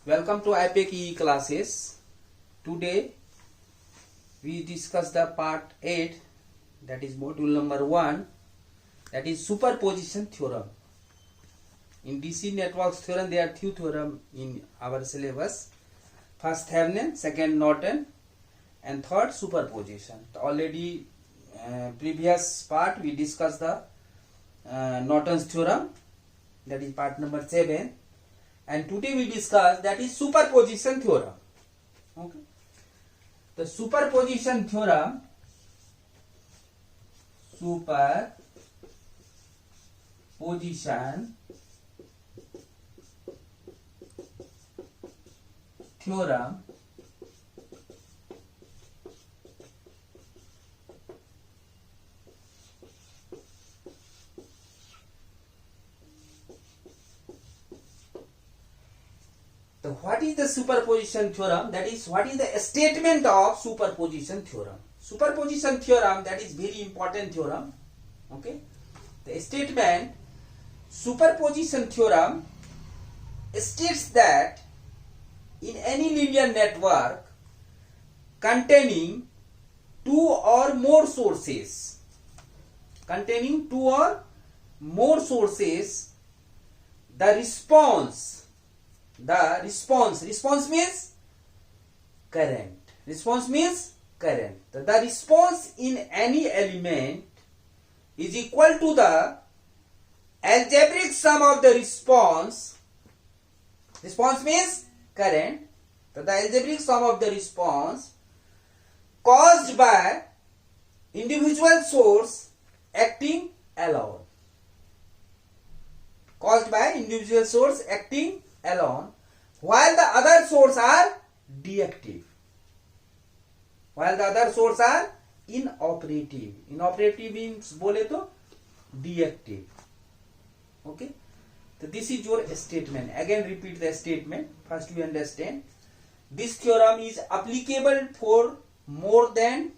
Welcome to IPEC EE classes. Today we discuss the part 8, that is module number 1, that is superposition theorem. In DC networks theorem there are two theorems in our syllabus. First Thevenin, second Norton, and third superposition. Already previous part we discussed the Norton's theorem, that is part number 7. And today we discuss that is superposition theorem. Okay. The superposition theorem, what is the superposition theorem? That is, what is the statement of superposition theorem? Superposition theorem, that is very important theorem. Okay. The statement superposition theorem states that in any linear network containing two or more sources, the response means current. The response in any element is equal to the algebraic sum of the response means current. The algebraic sum of the response caused by individual source acting alone. While the other sources are deactive. Inoperative. Inoperative means bole to deactive. Okay. So this is your statement. Again repeat the statement. First we understand. This theorem is applicable for more than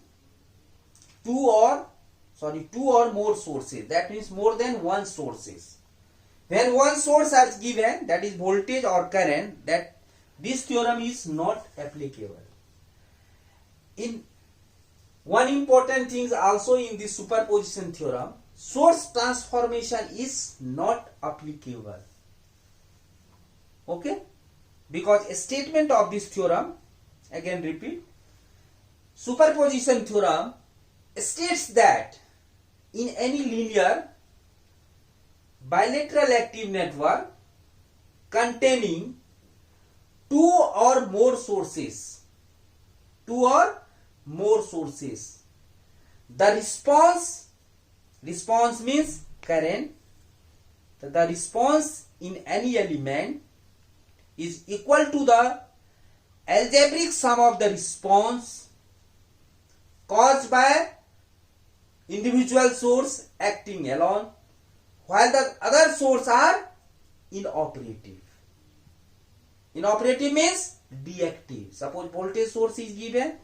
two or more sources. That means more than one sources. When one source is given, that is voltage or current, that this theorem is not applicable. In one important thing also in this superposition theorem, source transformation is not applicable. Okay? Because a statement of this theorem, again repeat, superposition theorem states that in any linear bilateral active network containing two or more sources, the response means current, the response in any element is equal to the algebraic sum of the response caused by individual source acting alone, while the other sources are inoperative. Inoperative means deactive. Suppose voltage source is given,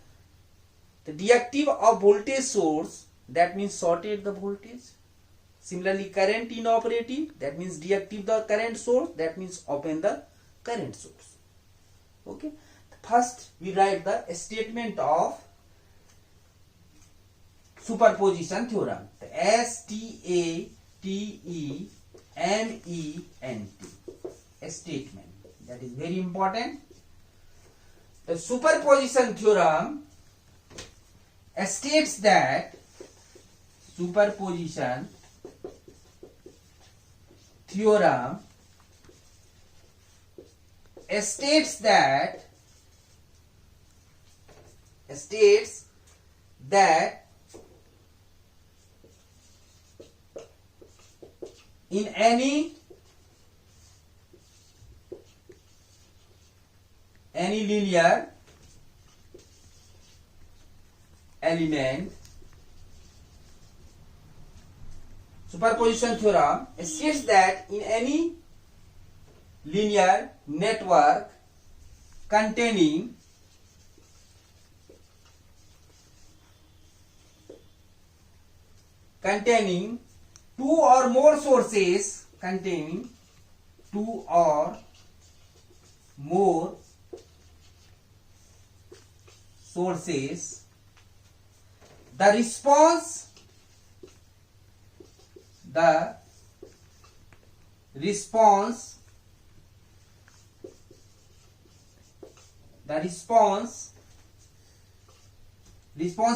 the deactive of voltage source, that means shorted the voltage. Similarly, current inoperative, that means deactive the current source, that means open the current source. Okay. First we write the statement of superposition theorem. The STATEMENT statement. That is very important. The superposition theorem states that in any linear element, superposition theorem states that in any linear network containing two or more sources, more sources, the response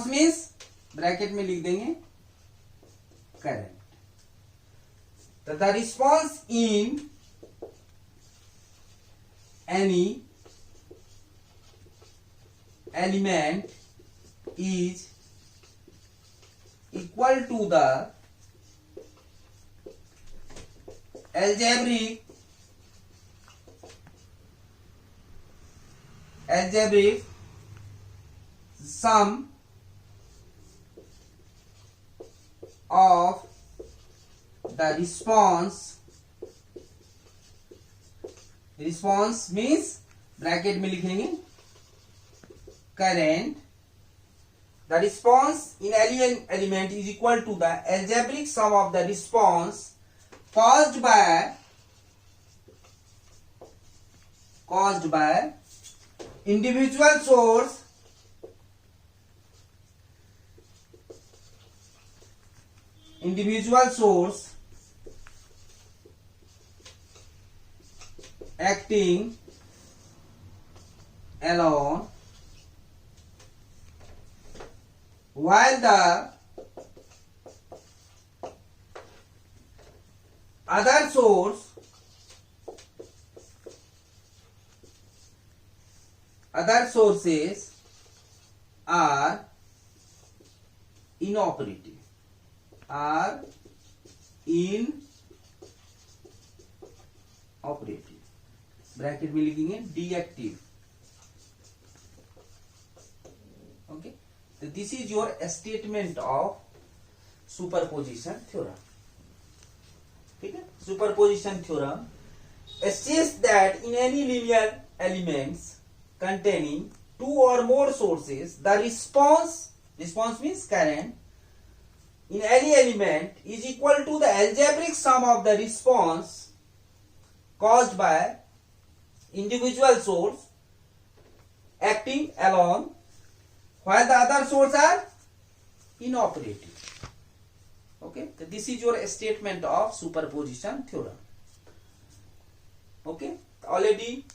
means bracket में लिख देंगे current. The response in any element is equal to the algebraic sum of the response means bracket में लिखेंगे current. The response in alien element is equal to the algebraic sum of the response caused by individual source acting alone, while the other sources are inoperative, bracket में लिखेंगे deactive. Okay, so this is your statement of superposition theorem. ठीक है, superposition theorem states that in any linear elements containing two or more sources, the response means current in any element is equal to the algebraic sum of the response caused by individual source acting alone, while the other sources are inoperative. Okay, so this is your statement of superposition theorem. Okay, already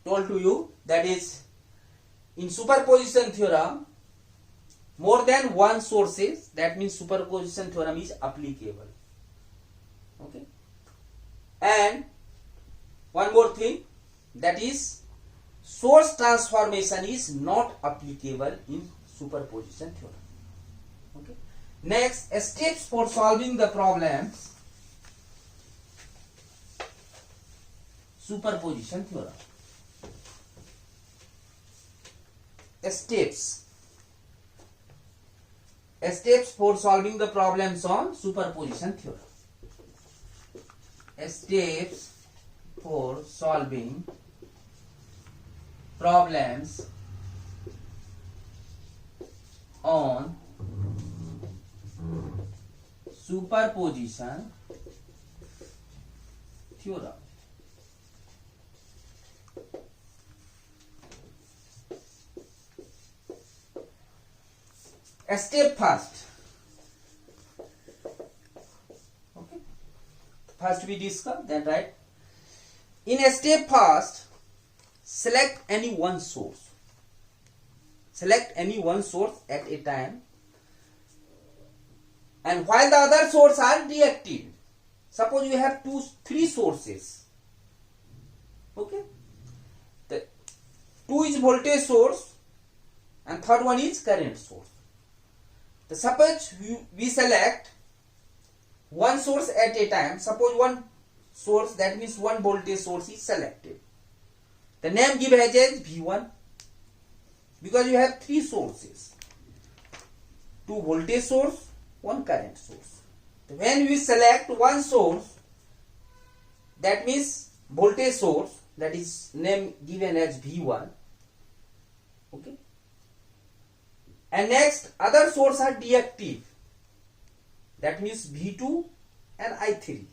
told to you that is in superposition theorem more than one sources, that means superposition theorem is applicable. Okay, and one more thing, that is source transformation is not applicable in superposition theorem. Okay, next steps for solving the problems superposition theorem. Steps for solving the problems on superposition theorem. Steps for solving problems on superposition theorem. Step first. Okay, first we discuss, then write. In a step first, select any one source. Select any one source at a time, and while the other sources are deactive. Suppose you have three sources. Okay, the two is voltage source and third one is current source. So suppose we select one source at a time. Suppose one source, that means one voltage source is selected. The name given as V1, because you have three sources, two voltage source, one current source. So when we select one source, that means voltage source, that is name given as V1. Okay, and next other sources are deactive, that means V2 and I3,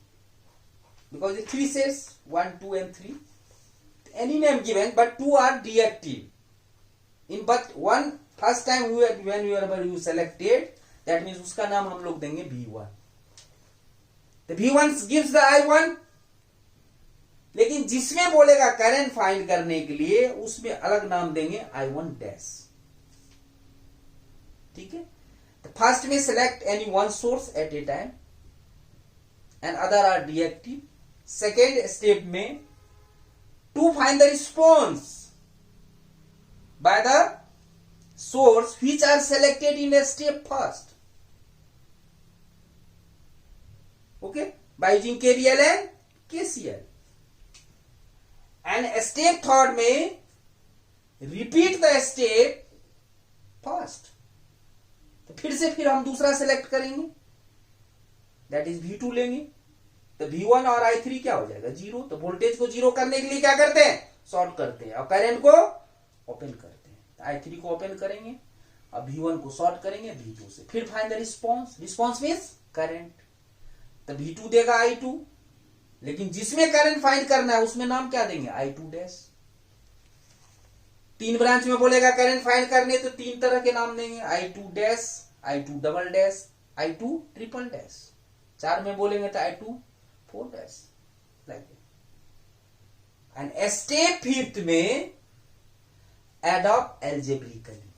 because the three cells 1, 2 and 3. any name given, but two are deactive. In but one first time whenever you selected, that means उसका नाम हम लोग देंगे V1. The V1 gives the I1. लेकिन जिसमें बोलेगा current find करने के लिए उसमें अलग नाम देंगे I1 डैश. ठीक है. तो फर्स्ट में select any one source at a time and other are deactive. Second step में to find the response by the source which are selected in a step first. Okay, by using KVL and KCL. And step third में repeat the step first. तो फिर हम दूसरा select करेंगे, that is V2 लेंगे. तो V1 और I3 क्या हो जाएगा? जीरो. तो वोल्टेज को जीरो करने के लिए क्या करते हैं? शॉर्ट करते हैं. और करंट को ओपन करते हैं. तो I3 को ओपन करेंगे और V1 को शॉर्ट करेंगे V2 से. फिर find the response. Response means current. तो V2 देगा I2, लेकिन जिसमें करंट फाइंड करना है उसमें नाम क्या देंगे? I2 dash. तीन ब्रांच में बोलेगा करंट फाइंड करने, तो तीन तरह के नाम देंगे. I2 dash, I2 double dash, I2 triple dash. चार में बोलेंगे तो I2 four dash. Like and step fifth में एड अप एल्जेब्रिकली.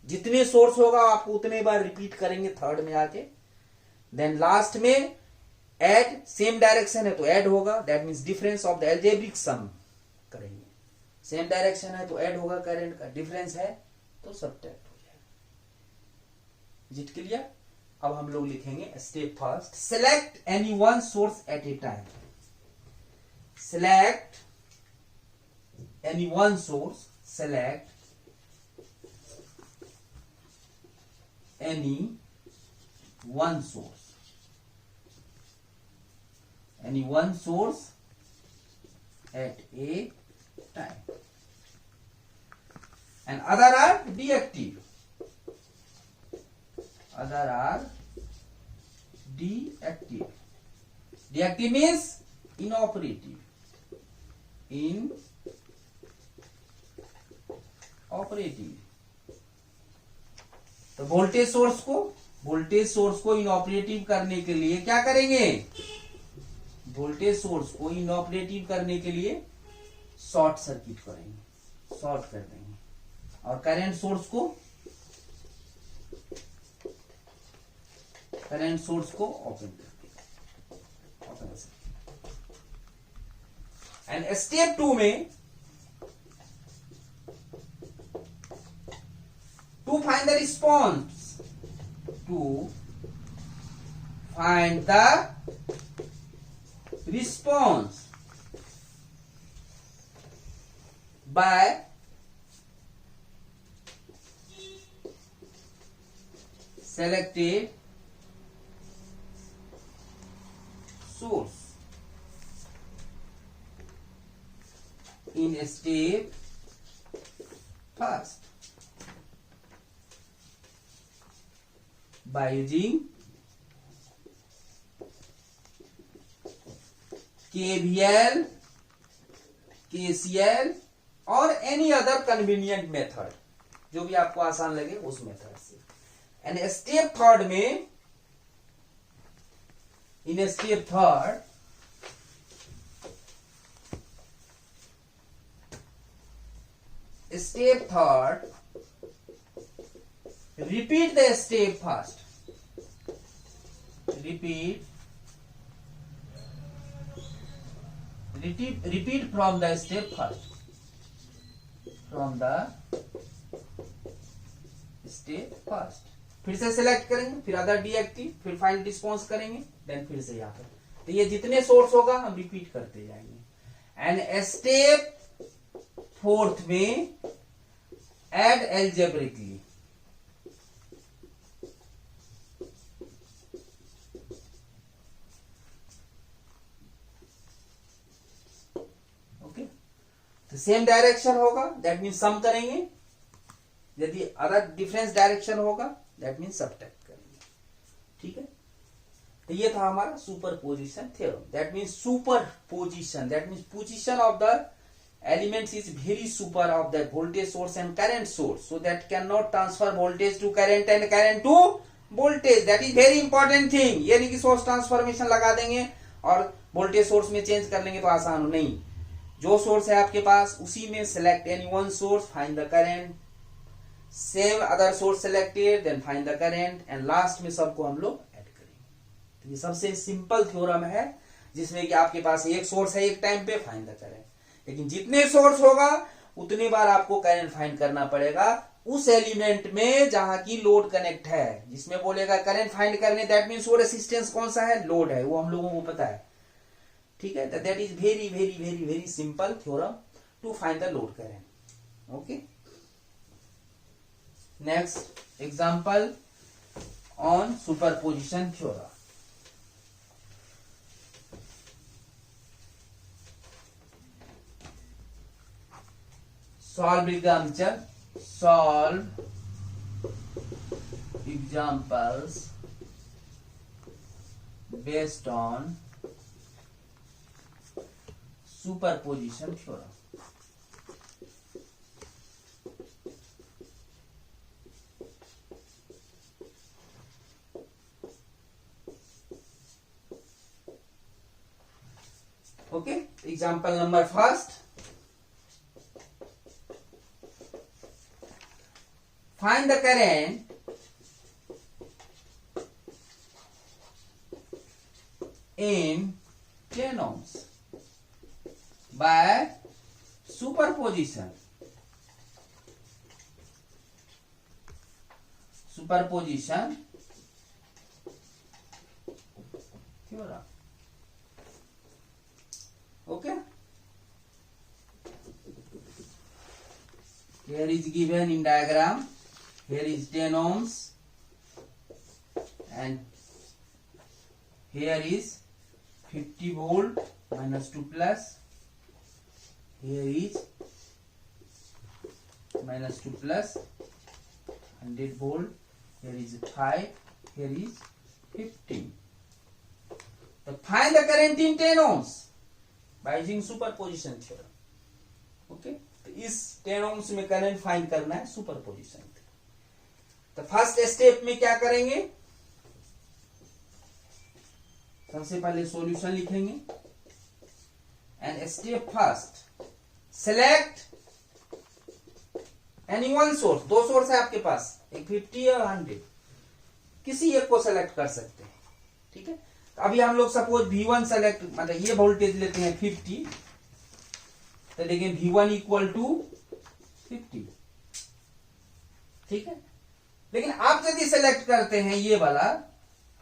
जितने सोर्स होगा आपको उतने बार रिपीट करेंगे थर्ड में आके. देन लास्ट में एड, सेम डायरेक्शन है तो एड होगा, that means difference of the algebraic sum करेंगे. सेम डायरेक्शन है तो ऐड होगा करंट का, डिफरेंस है तो सब्ट्रैक्ट हो जाएगा. जिट क्लियर. अब हम लोग लिखेंगे step first. Select any one source at a time. Select any one source. Select any one source. Any one source at a time, and other are deactive. Other are deactive. Deactive means inoperative. Inoperative. तो voltage source को inoperative करने के लिए क्या करेंगे? Voltage source को inoperative करने के लिए शॉर्ट सर्किट करेंगे, शॉर्ट कर देंगे. और करंट सोर्स को ओपन कर देंगे. Open circuit. एंड स्टेप 2 में to find the response, to find the response by selected source in step first by using KVL, KCL और एनी अदर कन्वीनियंट मेथड, जो भी आपको आसान लगे उस मेथड से. एंड स्टेप थर्ड में, in step third repeat the step first. Repeat from the step first. फिर से सेलेक्ट करेंगे, फिर अदर डीएक्टिव, फिर फाइंड रिस्पॉन्स करेंगे, देन फिर से यहाँ पर. तो ये जितने सोर्स होगा हम रिपीट करते जाएंगे. एंड स्टेप फोर्थ में एड एल्जेब्रिकली. ओके, तो सेम डायरेक्शन होगा, दैट मीन्स सम करेंगे. यदि अदर डिफरेंस डायरेक्शन होगा दैट मीन्स सब्ट्रैक्ट करेंगे. ठीक है. तो ये था हमारा superposition theorem. That means superposition, that means position of the elements is very super of the voltage source and current source, so that cannot transfer voltage to current and current to voltage. That is very important thing. ये नहीं कि source transformation लगा देंगे और voltage source में change कर लेंगे तो आसान हो, नहीं. जो सोर्स है आपके पास उसी में select any one source, find the current, save other source selected, then find the current, and last में सबको हम लोग ऐड करेंगे. तो ये सबसे सिंपल थ्योरम है जिसमें कि आपके पास एक सोर्स है एक टाइम पे, फाइंड द करंट. लेकिन जितने सोर्स होगा उतनी बार आपको करंट फाइंड करना पड़ेगा उस एलिमेंट में जहां की लोड कनेक्ट है. जिसमें बोलेगा करंट फाइंड करने, दैट मींस वो रेसिस्टेंस कौन सा है, लोड है, वो हम लोगों को पता है. ठीक है, that is very very very very simple theorem to find the load current. Okay, next example on superposition theorem. Solve examples based on superposition theorem. Okay, example number first. Find the current in 10 ohms by superposition. Superposition theorem. Okay. Here is given in diagram. Here is 10 ohms and here is 50 volt minus 2 plus. Here is minus 2 plus 100 volt. Here is 5. Here is 15. So find the current in 10 ohms by using superposition theorem. Okay, तो इस 10 ohms में current find करना है superposition. तो first step में क्या करेंगे, सबसे पहले सॉल्यूशन लिखेंगे. And step first, select any one source. दो सोर्स है आपके पास, एक 50 और 100, किसी एक को सेलेक्ट कर सकते हैं. ठीक है, तो अभी हम लोग सपोज V1 सेलेक्ट, मतलब ये वोल्टेज लेते हैं 50, तो देखें V1 इक्वल टू 50. ठीक है, लेकिन आप यदि सेलेक्ट करते हैं ये वाला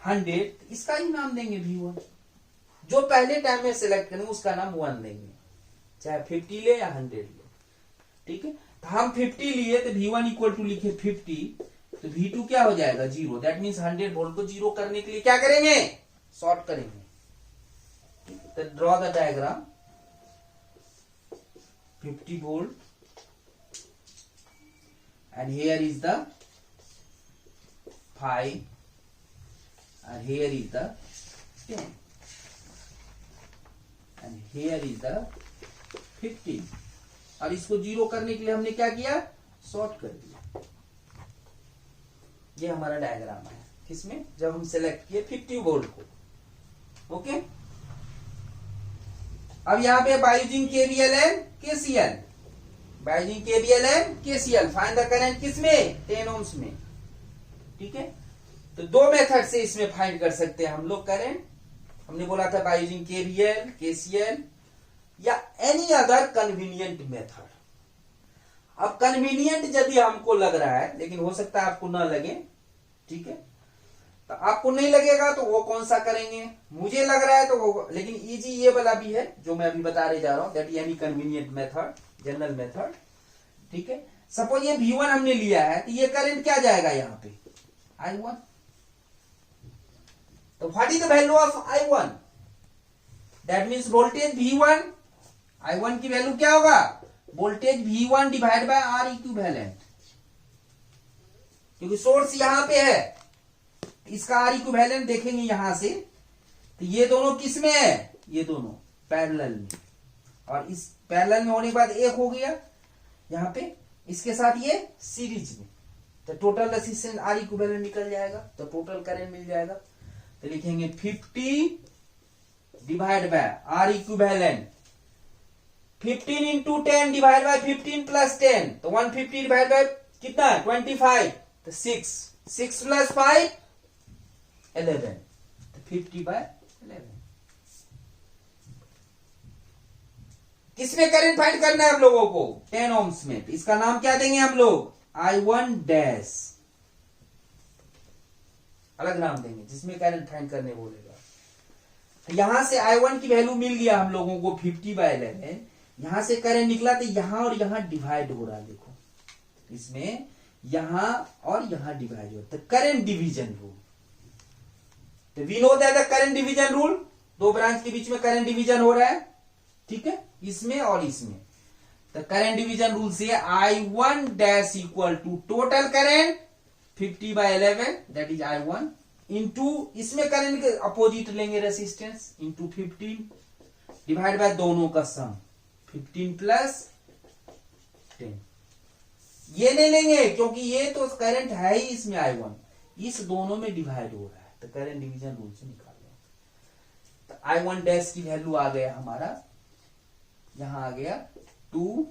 100, इसका ही नाम देंगे V1. जो पहले टाइम में सेलेक्ट करेंगे उसका नाम 1 देंगे, चाहे 50 ले या 100 ले. ठीक है, तो हम 50 लिए तो V1 इक्वल टू लिखे 50, तो V2 क्या हो जाएगा 0. दैट मीन्स 100 वोल्ट को 0 करने के लिए क्या करेंगे, शॉर्ट करेंगे. तो draw the diagram. 50 volt and here is the 5 and here is the 10 and here is the 15. और इसको 0 करने के लिए हमने क्या किया, शॉर्ट कर दिया. ये हमारा डायग्राम है, किसमें, जब हम सेलेक्ट किए 50 वोल्ट को. ओके, अब यहां पे by using KVL and KCL, by using KVL and KCL find the current किसमें, 10 ohms में. ठीक है, तो दो मेथड से इसमें फाइंड कर सकते हैं हम लोग करंट. हमने बोला था बाय यूजिंग KVL, KCL या एनी अदर कन्वीनियंट मेथड. अब कन्वीनियंट यदि हमको लग रहा है, लेकिन हो सकता है आपको ना लगे. ठीक है, तो आपको नहीं लगेगा तो वो कौन सा करेंगे, मुझे लग रहा है तो वो, लेकिन इजी ये वाला भी है जो मैं अभी बता रहे जा रहा हूं, that any convenient method, general method. ठीक है, सपोज ये V1 हमने लिया है, तो ये करंट क्या जाएगा यहाँ पे, I1. तो what is the value of I1, that means voltage V1. I1 की वैल्यू क्या होगा, voltage V1 divide by R equivalent. क्योंकि सोर्स यहां पे है, इसका R इक्विवेलेंट देखेंगे यहां से, तो ये दोनों किस में है, ये दोनों पैरेलल में, और इस पैरेलल में होने के बाद एक हो गया यहाँ पे, इसके साथ ये सीरीज में, तो टोटल रेजिस्टेंस आर इक्विवेलेंट निकल जाएगा, तो टोटल करंट मिल जाएगा। तो लिखेंगे 50 divide by R equivalent, 15 into 10 divide by 15 plus 10, तो 150 डिवाइड बाय कितना 25, तो 6 प्लस 5 11, तो 50 बाय 11। किसमें करंट फाइंड करना है हम लोगों को, 10 ohms में, तो इसका नाम क्या देंगे हम लोग, I1 डैश, अलग नाम देंगे जिसमें करंट फाइंड करने बोलेगा। तो यहां से I1 की वैल्यू मिल गया हम लोगों को 50 बाय 11, यहां से करंट निकला तो यहां और यहां डिवाइड हो रहा है, देखो इसमें यहां और यहां डिवाइड हो, तो करंट डिवीजन रूल, तो we know that the current division rule, दो ब्रांच के बीच में करंट डिवीजन हो रहा है, ठीक है, इसमें और इसमें, तो करंट डिवीजन रूल से I1 dash equal to total current 50 by 11 that is I1 into इसमें करंट के अपोजिट लेंगे रेसिस्टेंस इंटू 15 डिवाइड बाय दोनों का सम 15 प्लस 10, ये नहीं लेंगे क्योंकि ये तो करंट है ही इसमें I1, इस दोनों में डिवाइड हो रहा है, तो करंट डिवीजन रूल से निकाल लें। तो I1 डैश की वैल्यू आ गया हमारा, यहां आ गया 2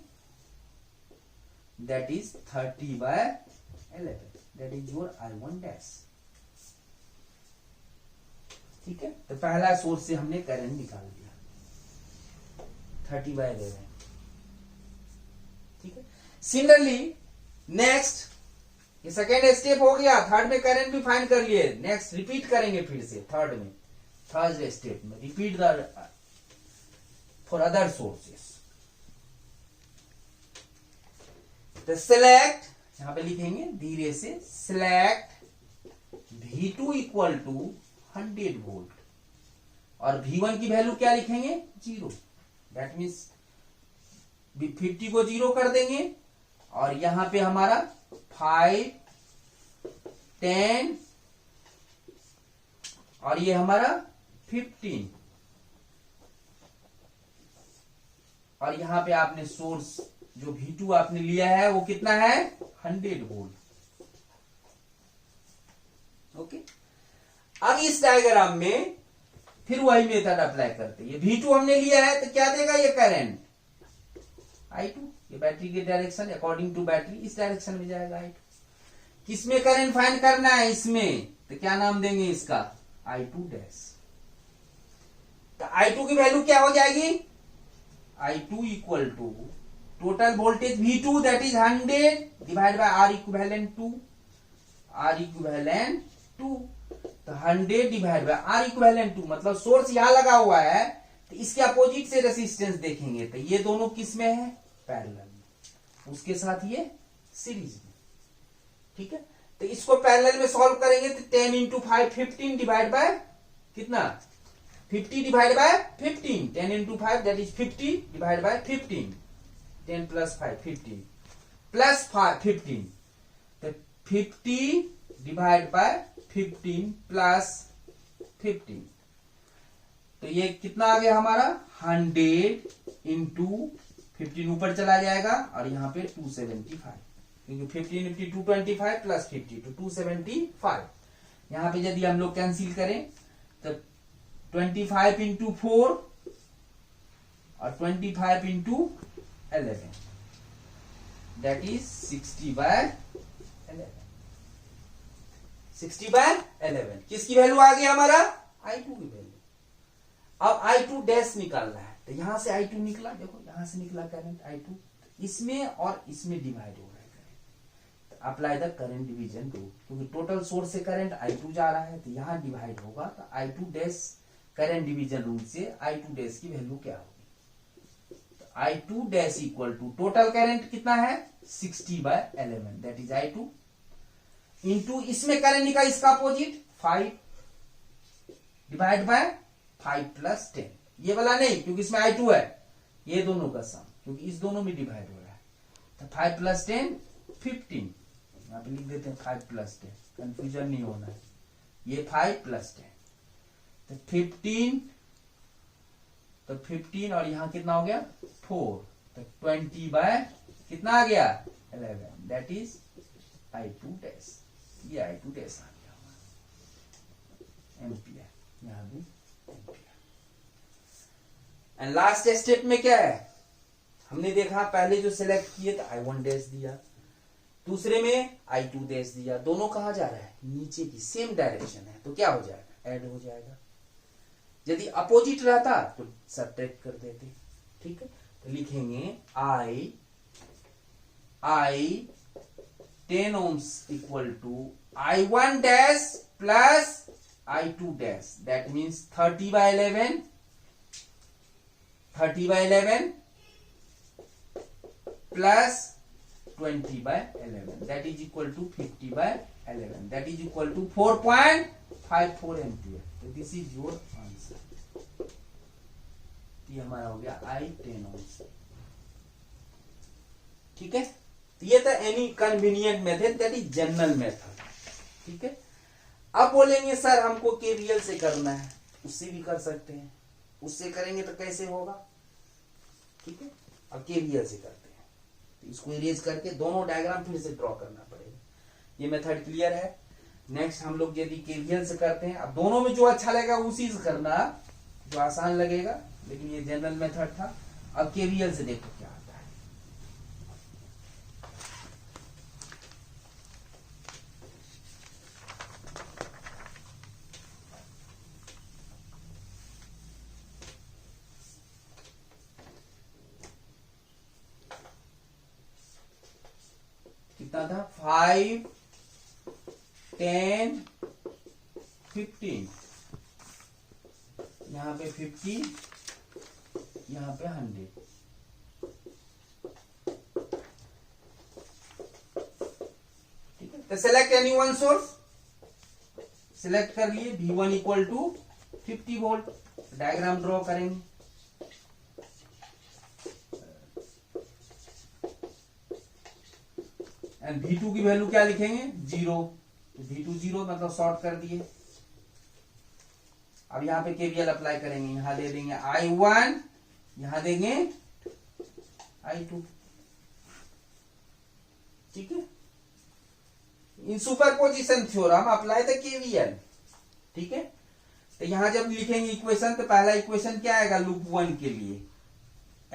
that is 30 by 11, that is your I1 dash, ठीक है। तो पहला सोर्स से हमने करंट निकाल दिया 30 बाय 11, ठीक है। सिमिलरली नेक्स्ट, ये सेकेंड स्टेप हो गया, थर्ड में करंट भी फाइंड कर लिए, नेक्स्ट रिपीट करेंगे फिर से थर्ड में, थर्ड स्टेप में repeat the for other sources. तो सिलेक्ट, यहां पे लिखेंगे धीरे से, select V2 equal to 100 volt, और V1 की वैल्यू क्या लिखेंगे 0, दैट मीन्स 50 को 0 कर देंगे, और यहां पे हमारा 5 10 और ये हमारा 15, और यहां पे आपने सोर्स जो V2 आपने लिया है वो कितना है 100 वोल्ट, ओके। अब इस डायग्राम में फिर वही मेथड अप्लाई करते हैं, V2 हमने लिया है तो क्या देगा ये करंट I2, ये बैटरी के डायरेक्शन अकॉर्डिंग टू बैटरी इस डायरेक्शन में जाएगा I2। किसमें करंट फाइंड करना है इसमें, तो क्या नाम देंगे इसका I2 डैश, तो I2 की वैल्यू क्या हो जाएगी, I2 equal to total voltage V2 that is 100 divide by R equivalent 2, R equivalent 2, तो 100 डिवाइड बाय R इक्विवेलेंट 2, मतलब सोर्स यहां लगा हुआ है, तो इसके अपोजिट से रेसिस्टेंस देखेंगे, तो ये दोनों किस में है पैरेलल में, उसके साथ ये सीरीज में, ठीक है। तो इसको पैरेलल में सॉल्व करेंगे तो 10 इंटू 5 15 डिवाइड बाय कितना 50 divide by 15, 10 into 5 that is 50 divide by 15, 10 plus 5 15 plus 15, तो 50 डिवाइड बाय 15 प्लस 15, तो ये कितना आ गया हमारा 100 इंटू 15 ऊपर चला जाएगा, और यहां पे 275, क्योंकि 15 इंटू 225 प्लस 50 तो 275, यहां पे यदि हम लोग कैंसिल करें तो 25 इंटू 4 और 25 into 11 that is 60 by 11, 60 by 11, किसकी वैल्यू आ गई हमारा I2 की वैल्यू। अब I2 डैश निकालना है, तो यहां से I2 निकला, देखो यहां से निकला करंट I2, इसमें और इसमें डिवाइड हो रहा है करंट, तो apply the current division rule, क्योंकि टोटल सोर्स से करंट I2 जा रहा है तो यहां डिवाइड होगा, तो I2 dash current division rule से I2 डैश की वैल्यू क्या होगी, तो I2 dash equal to total current कितना है 60 by 11 that is I2 into इसमें करंट निकाल इसका अपोजिट 5 डिवाइड बाय 5 प्लस 10, ये वाला नहीं क्योंकि इसमें I2 है, ये दोनों का सम क्योंकि इस दोनों में डिवाइड हो रहा है, तो 5 प्लस 10 15, यहां पे लिख देते हैं 5 प्लस 10, कंफ्यूजन नहीं होना है, ये 5 प्लस 10, तो 15, तो 15 और यहां कितना हो गया 4, तो 20 बाय कितना आ गया 11, दैट इज I2 डैश। ये I2 डैश आ गया हमारा एम्पियर, यहां भी एम्पियर। एंड लास्ट स्टेप में क्या है, हमने देखा पहले जो सिलेक्ट किए तो I1 डैश दिया, दूसरे में I2 डैश दिया, दोनों कहां जा रहा है नीचे की सेम डायरेक्शन है, तो क्या हो जाएगा ऐड हो जाएगा। यदि अपोजिट रहता तो सब्ट्रैक्ट कर देते, ठीक है। तो लिखेंगे I 10 ohms equal to I1 dash plus I2 dash, that means 30/11 plus 20/11, that is equal to 50/11, that is equal to 4.54 ampere. तो दिस इज योर आंसर। ये हमारा हो गया I 10 ohms, ठीक है। तो ये था any convenient method, that is general method, ठीक है। अब बोलेंगे सर हमको केवीएल से करना है, उससे भी कर सकते हैं, उससे करेंगे तो कैसे होगा, ठीक है। अब केवीएल से करते हैं, तो इसको इरेज करके दोनों डायग्राम फिर से ड्रॉ करना पड़ेगा। ये मेथड क्लियर है। नेक्स्ट हम लोग यदि केवीएल से करते हैं, अब दोनों में जो अच्छा लगेगा उसी से करना, जो आसान लगेगा, लेकिन ये जनरल मेथड था। अब केवीएल से देखो क्या आता है। कितना था 5, 10, 15, यहां पे 50, यहां पे 100, ठीक है। तो select any one source, select कर लिए, V1 equal to 50 volt, diagram draw करेंगे। एंड V2 की वैल्यू क्या लिखेंगे 0, तो V2 0 मतलब शॉर्ट कर दिए। अब यहां पे केवीएल अप्लाई करेंगे, यहां दे देंगे I1, यहां देंगे I2, ठीक है। In superposition theorem apply the KVL, ठीक है। तो यहां जब लिखेंगे इक्वेशन, तो पहला इक्वेशन क्या आएगा लूप 1 के लिए,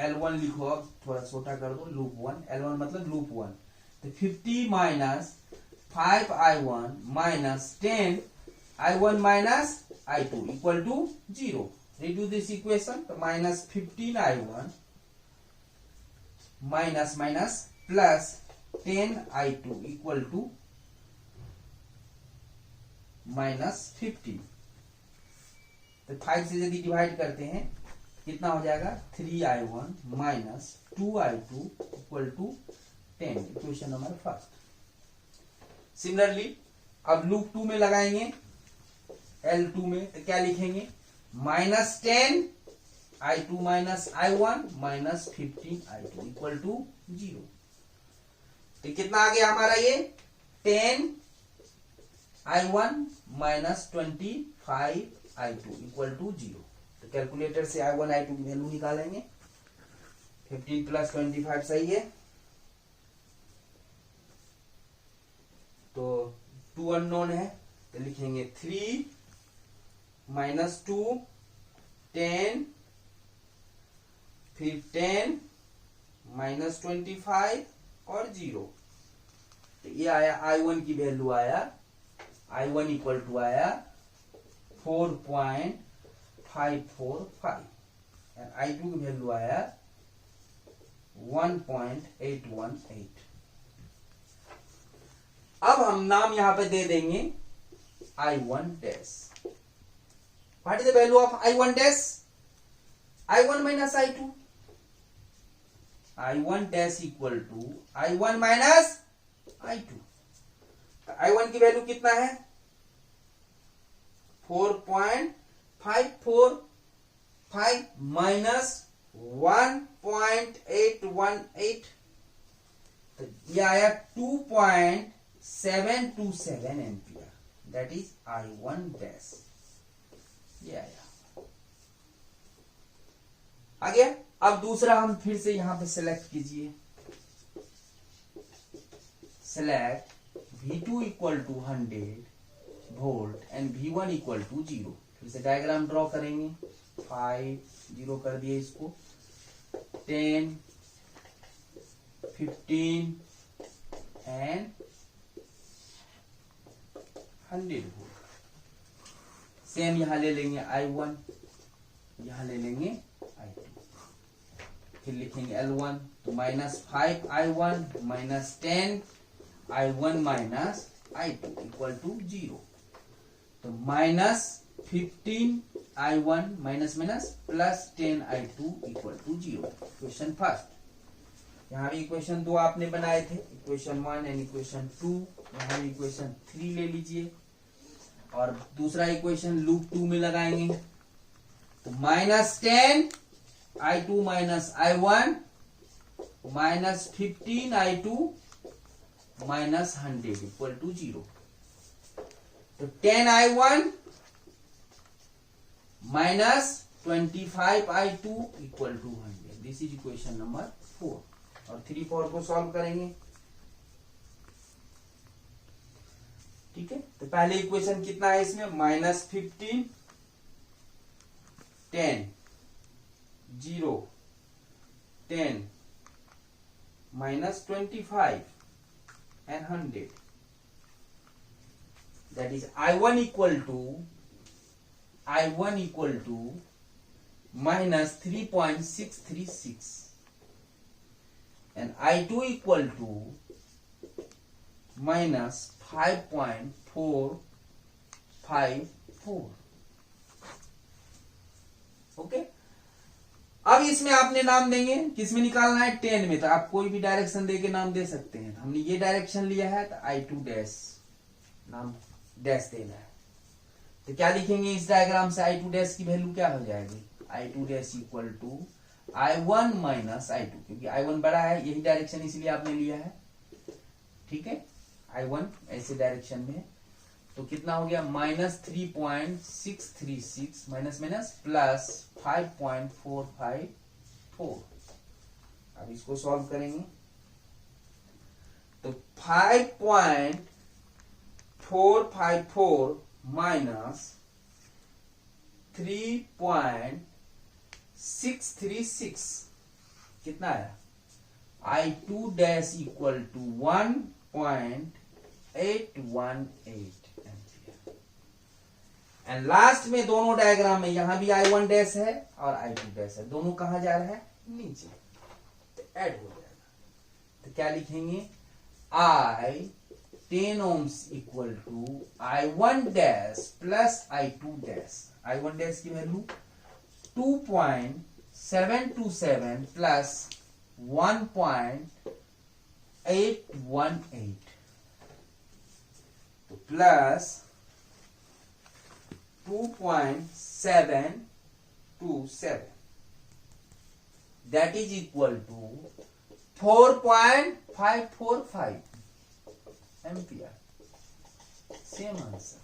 L1 लिखो, अब थोड़ा छोटा कर दो, लूप 1, L1 मतलब लूप 1, तो 50 minus 5I1 minus 10I1 minus I2 equal to 0। Reduce this equation, तो minus 15I1 minus minus plus 10I2 equal to minus 15। तो 5 से यदि डिवाइड करते हैं कितना हो जाएगा 3I1 minus 2I2 equal to 10, equation number first. Similarly अब लूप 2 में लगाएंगे, L2 में, तो क्या लिखेंगे minus 10I2 minus I1 minus 15I2 equal to 0। तो कितना आ गया हमारा ये 10I1 minus 25I2 equal to 0। तो कैलकुलेटर से I1 I2 की वैल्यू निकालेंगे, 15 प्लस 25 सही है, तो 2 अननोन है, तो लिखेंगे 3 माइनस 2 10, फिर 10 माइनस 25 और 0। तो ये आया I1 की वैल्यू आया, I1 इक्वल टू आया 4.545 एंड I2 की वैल्यू आया 1.818। अब हम नाम यहां पे दे देंगे I1 dash. What is the value of I1 dash, I1 minus I2, I1 dash equal to I1 minus I2। I1 की वैल्यू कितना है 4.545 माइनस 1.818, तो ये आया 2.727 ampere, that is I1 dash, ये आया। गया। अब दूसरा हम फिर से यहां पे सेलेक्ट कीजिए, select V2 equal to 100 volt and V1 equal to 0। फिर से डायग्राम ड्रॉ करेंगे। 5 0 कर दिए इसको, 10 15 एंड 100 वोल्ट। सेम यहां ले लेंगे I1, यहां ले लेंगे I2, फिर लिखेंगे L1 तो -5I1 minus 10I1 minus I2 equal to 0। तो -15I1 minus minus plus 10I2 equal to 0। Equation first. यहाँ भी इक्वेशन 2 आपने बनाए थे, इक्वेशन 1 एंड इक्वेशन 2। यहाँ भी इक्वेशन 3 ले लीजिए और दूसरा इक्वेशन लूप 2 में लगाएंगे। तो -10I2 minus I1 minus 15I2 minus 100 equal to 0। तो 10I1 minus 25I2 equal to 100। This is equation number 4। और 3 4 को सॉल्व करेंगे। ठीक है, तो पहले इक्वेशन कितना है इसमें, -15 10 0 10 -25 and 100, that is I1 equal to minus 3.636 and I2 equal to minus 5.454। Okay, अब इसमें आपने नाम देंगे, किसमें निकालना है, 10 में। तो आप कोई भी डायरेक्शन देके नाम दे सकते हैं। हमने ये डायरेक्शन लिया है तो I2 डैश नाम डैश देना है। तो क्या लिखेंगे इस डायग्राम से, I2 डैश की वैल्यू क्या हो जाएगी, I2 dash equal to I1 minus I2, क्योंकि I1 बड़ा है, यही डायरेक्शन इसलिए आपने लिया है। ठीक है, I1 ऐसे डायरेक्शन में, तो कितना हो गया, -3.636 माइनस माइनस प्लस 5.454। अब इसको सॉल्व करेंगे तो 5.454 माइनस 3.636 कितना है, I2 dash equal to 1.818 ampere. And last में दोनों डायग्राम में यहां भी I1 डैश है और I2 डैश है, दोनों कहां जा रहा है, नीचे, तो ऐड हो जाएगा। तो क्या लिखेंगे, I 10 ohms equal to I1 dash plus I2 dash. I1 dash की वैल्यू 2.727 प्लस 1.818, तो plus 2.727, that is equal to 4.545 ampere. Same answer.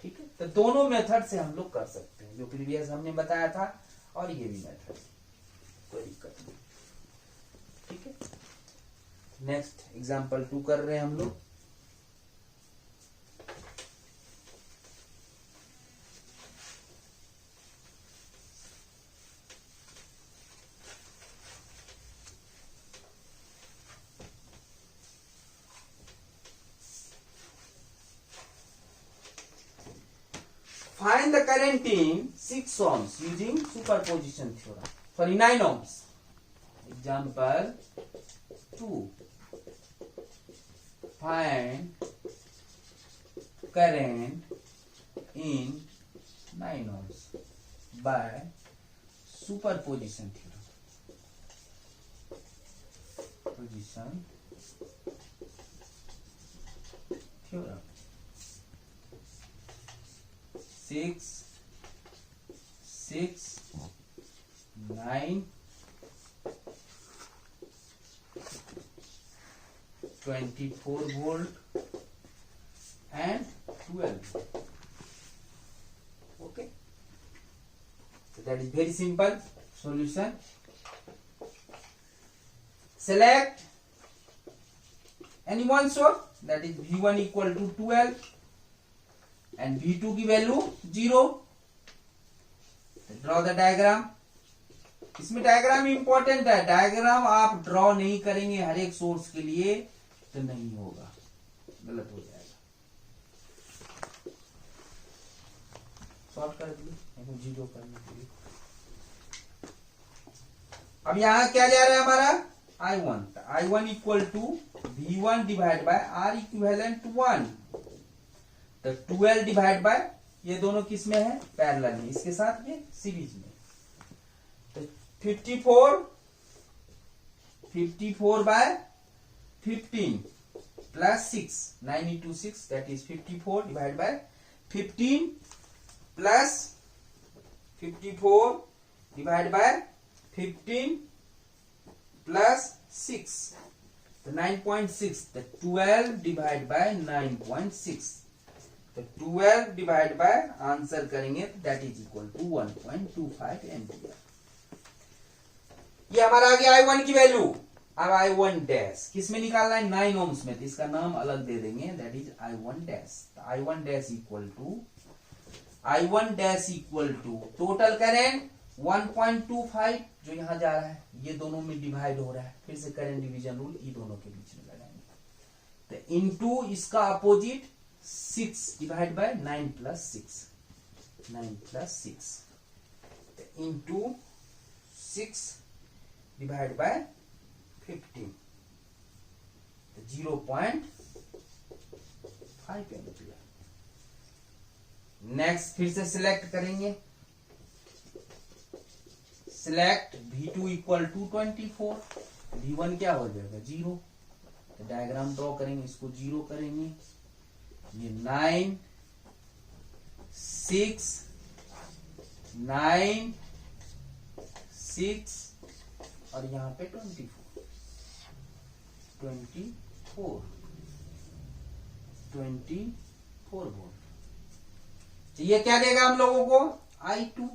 ठीक है, तो दोनों मेथड से हम लोग कर सकते हैं, जो प्रीवियस हमने बताया था और ये भी मेथड, कोई दिक्कत नहीं। ठीक है, नेक्स्ट एग्जांपल 2 कर रहे हैं हम लोग। Find the current in 6 ohms using superposition theorem. Sorry, 9 ohms. Example 2. Find current in 9 ohms by superposition theorem. Position theorem. 6, 9, 24 volt and 12 volt. Okay, so that is very simple. solution. Select any one source, that is V1 equal to 12 and V2 की value 0. Draw the diagram. इसमें diagram important है. Diagram आप draw नहीं करेंगे हर एक source के लिए तो नहीं होगा, गलत हो जाएगा. शॉर्ट कर दिए 0 करने के लिए. अब यहां क्या जा रहा है हमारा I1. I1 equal to V1 divide by R equivalent 1. तो 12 डिवाइड बाय, ये दोनों किस में है, पैरेलल में, इसके साथ ये सीरीज में. तो 54 by 15 plus 6, 9 into 6 that is 54 divide by 15 plus 54 divide by 15 plus 6, तो 9.6. तो 12 डिवाइड बाय 9.6. तो 12 डिवाइड बाय आंसर करेंगे that is equal to 1.25 ampere. ये हमारा आ गया I1 की वैल्यू. अब I1 डैश किस में निकालना है, 9 ohms में, तो इसका नाम अलग दे देंगे, that is I1 dash. I1 dash equal to total current 1.25 जो यहां जा रहा है, ये दोनों में डिवाइड हो रहा है. फिर से करंट डिवीजन रूल ये दोनों के बीच में लगाएंगे. तो इनटू इसका opposite 6 divide by 9 plus 6 into 6 divide by 15, 0.5 ampere. Next फिर से सिलेक्ट करेंगे. Select V2 equal to 24. V1 क्या हो जाएगा 0. तो डायग्राम ड्रॉ करेंगे, इसको 0 करेंगे. ये 9 6 9 6 और यहां पे 24 वोल्ट. तो ये क्या देगा हम लोगों को I2.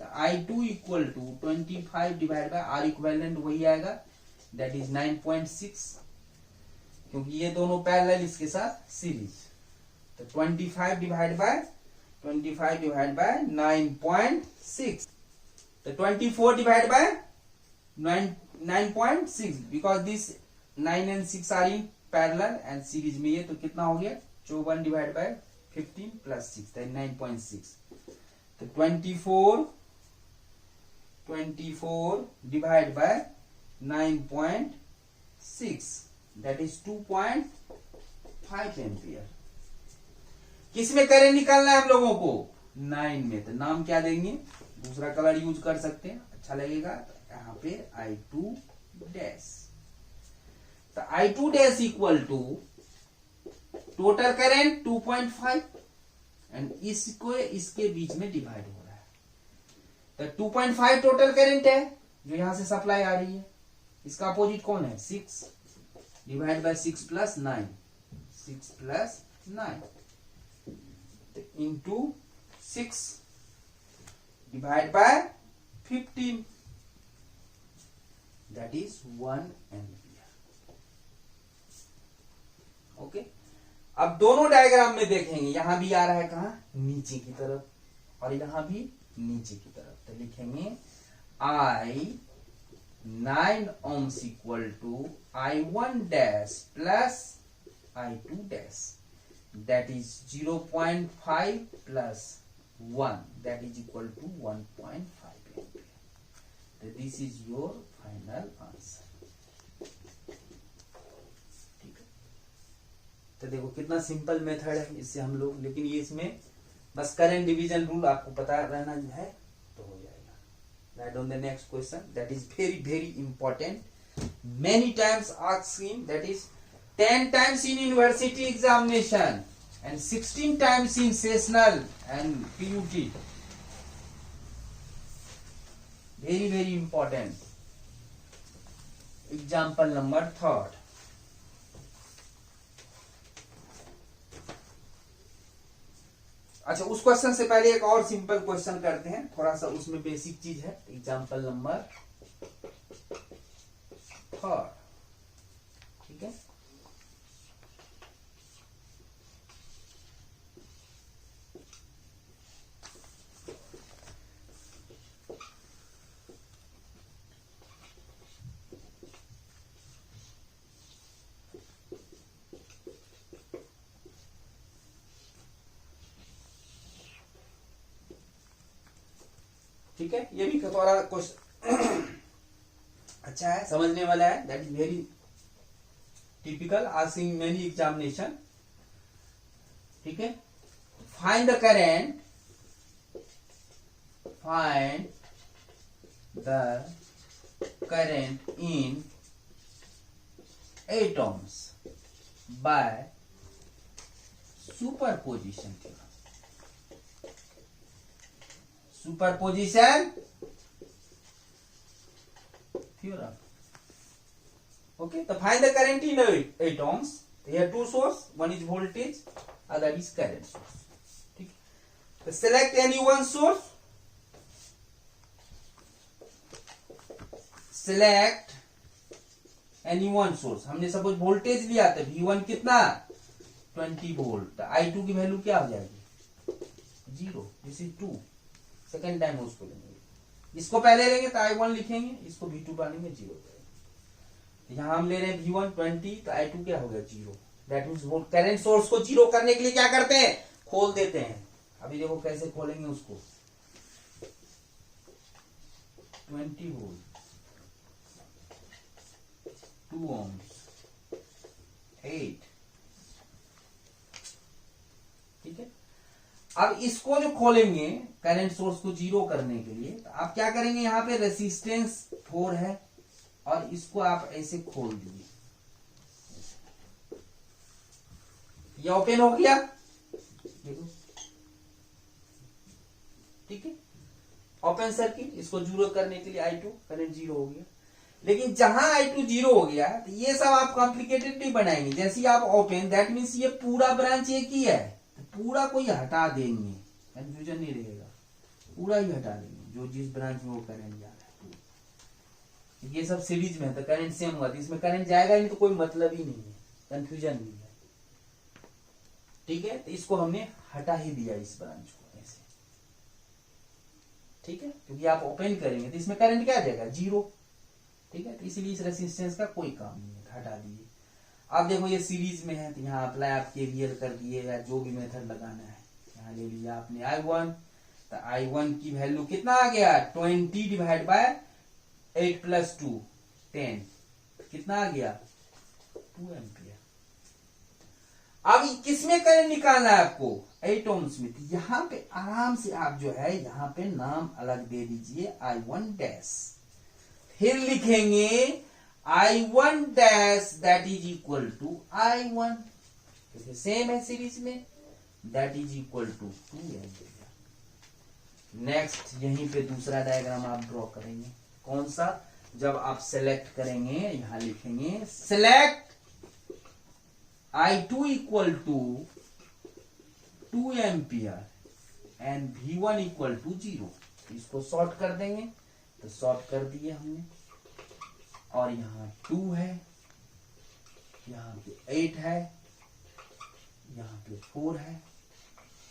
तो I2 equal to 25 divide by R equivalent वही आएगा, दैट इज 9.6, क्योंकि ये दोनों पैरेलल इसके साथ सीरीज. तो 25 डिवाइड बाय 9.6. तो 24 divide by 9.6 because this 9 and 6 are in parallel and series में ये, तो कितना हो गया 54 डिवाइड बाय 15 प्लस 6 दैट 9.6. तो 24 divide by 9.6 that is 2.5 ampere. किसमें करंट निकालना है हम लोगों को 9 में. तो नाम क्या देंगे, दूसरा कलर यूज कर सकते हैं, अच्छा लगेगा. तो यहाँ पे I2 डैश. तो I2 dash equal to total current 2.5 and इसको इसके बीच में डिवाइड हो रहा है. तो 2.5 टोटल करंट है जो यहां से सप्लाई आ रही है. इसका अपोजिट कौन है 6 डिवाइड बाय 6 प्लस 9 तो into 6 divide by 15 that is 1 ampere. Okay. अब दोनों डायग्राम में देखेंगे, यहां भी आ रहा है कहां नीचे की तरफ और यहां भी नीचे की तरफ. तो लिखेंगे I9 ohms equal to I1 dash plus I2 dash that is 0.5 plus 1 that is equal to 1.5 ampere. So this is your final answer. ठीक है. तो देखो कितना सिंपल मेथड है इससे हम लोग, लेकिन ये इसमें बस करंट डिवीजन रूल आपको पता रहना है तो हो जाएगा. Write down the next question that is very important. Many times asked in, that is 10 times in university examination and 16 times in sessional and PUT. Very important. Example number 3rd. अच्छा, उस question से पहले एक और simple question करते हैं, थोड़ा सा उसमें बेसिक चीज है। एग्जाम्पल नंबर 3, ठीक है। ठीक है, ये भी थोड़ा क्वेश्चन अच्छा है, समझने वाला है। That is very typical, asking many examination. ठीक है, find the current, find the current in atoms bye superposition theorem. Superposition theorem. Okay, the find the current in atoms. Here two source, one is voltage, other is current source. ठीक, तो select any one source. Select any one source. हमने suppose voltage लिया तो V1 कितना 20 volt, I2 की value क्या हो जाएगी 0, दिस इज 2। सेकेंड टाइम उसको लेंगे, इसको पहले लेंगे तो I1 लिखेंगे, इसको V2 डालेंगे 0 करेंगे। यहां हम ले रहे हैं V1 20 तो I2 क्या हो गया 0। दैट मींस वो करंट सोर्स को 0 करने के लिए क्या करते हैं, खोल देते हैं। अभी देखो कैसे खोलेंगे उसको, 20 वोल्ट 2 ohms 8, ठीक है। अब इसको जो खोलेंगे करंट सोर्स को 0 करने के लिए, तो आप क्या करेंगे, यहाँ पे रेसिस्टेंस 4 है और इसको आप ऐसे खोल दीजिए, ये ओपन हो गया, देखो, ठीक है, ओपन सर्किट। इसको 0 करने के लिए I2 करंट 0 हो गया। लेकिन जहां I2 0 हो गया तो ये सब आप कॉम्प्लिकेटेड नहीं बनाएंगे। जैसे ही आप ओपन, दैट मीन्स ये पूरा ब्रांच एक ही है, पूरा कोई हटा देंगे, कंफ्यूजन नहीं रहेगा, पूरा ही हटा देंगे जो जिस ब्रांच में वो करंट जा रहा है। ये सब सीरीज में है तो करंट सेम हुआ, तो इसमें करंट जाएगा ही नहीं तो कोई मतलब ही नहीं है, कंफ्यूजन नहीं है। ठीक है, तो इसको हमने हटा ही दिया इस ब्रांच को ऐसे, ठीक है, क्योंकि आप ओपन करेंगे तो इसमें करंट क्या आ जाएगा 0। ठीक है, तो इसलिए इस रेसिस्टेंस का कोई काम नहीं है, हटा दिए। अब देखो ये सीरीज में है तो यहाँ अप्लाई आप KVL कर दिए या जो भी मेथड लगाना है, यहाँ ले लिया आपने I1, तो I1 की वैल्यू कितना आ गया 20 डिवाइड बाय 8 + 2 10, कितना आ गया 2 एम्पियर। अब किसमें करंट निकालना है आपको, एटम्स में। तो यहाँ पे आराम से आप जो है यहाँ पे नाम अलग दे दीजिए I1 डैश, फिर लिखेंगे I1 dash that is equal to I1, क्योंकि सेम है सीरीज में, that is equal to 2 ampere. Next यहीं पे दूसरा डायग्राम आप ड्रॉ करेंगे, कौन सा, जब आप सेलेक्ट करेंगे यहां लिखेंगे select I2 equal to 2 ampere and V1 equal to 0। इसको सॉर्ट कर देंगे, तो सॉर्ट कर दिए हमने, और यहाँ 2 है, यहाँ पे 8 है, यहाँ पे 4 है,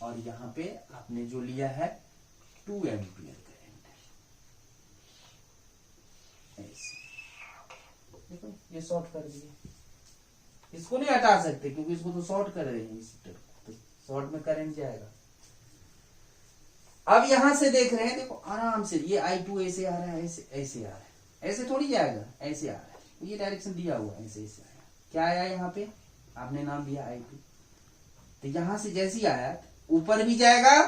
और यहाँ पे आपने जो लिया है 2 एम्पियर करंट है, ऐसे देखो ये शॉर्ट कर दिए। इसको नहीं हटा सकते क्योंकि इसको तो शॉर्ट कर रहे हैं, इस तो शॉर्ट में करंट जाएगा। अब यहां से देख रहे हैं, देखो आराम से ये I2 ऐसे आ रहा है, ऐसे ऐसे आ रहा है, ऐसे थोड़ी जाएगा, ऐसे आ रहा है, ये डायरेक्शन दिया हुआ है, ऐसे ऐसे आया, क्या आया यहाँ पे आपने नाम दिया I2, तो यहां से जैसे ही आया ऊपर भी जाएगा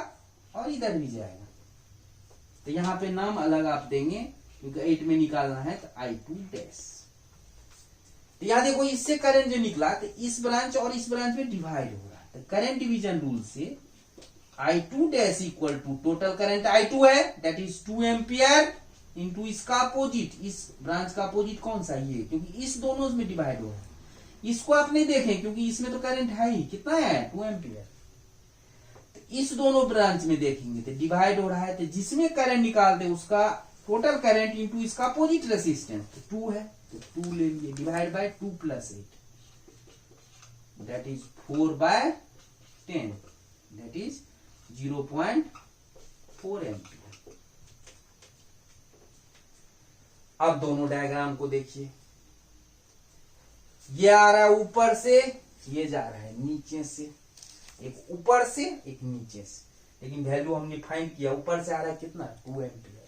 और इधर भी जाएगा, तो यहाँ पे नाम अलग आप देंगे क्योंकि 8 में निकालना है, तो I2 डैश। तो यहाँ देखो इससे करंट जो निकला तो इस ब्रांच और इस ब्रांच में डिवाइड हो रहा है, तो करंट डिवीजन रूल से I2 dash equal to total current I2 है दैट इज 2 एम्पियर इंटू इसका अपोजिट, इस ब्रांच का अपोजिट कौन सा ये, क्योंकि इस दोनों में डिवाइड हो रहा है। इसको आप नहीं देखें क्योंकि इसमें तो करंट है ही, कितना है 2 एम्पियर। तो इस दोनों ब्रांच में देखेंगे तो डिवाइड हो रहा है, तो जिसमें करंट निकालते हैं उसका टोटल करंट इंटू इसका अपोजिट रेसिस्टेंस, तो 2 है तो 2 ले लिए, divide by 2 + 8, that is 4/10, that is 0.4 ampere. अब दोनों डायग्राम को देखिए, ये आ रहा है ऊपर से, ये जा रहा है नीचे से, एक ऊपर से एक नीचे से, लेकिन वैल्यू हमने फाइंड किया, ऊपर से आ रहा है कितना 2 एम्पियर,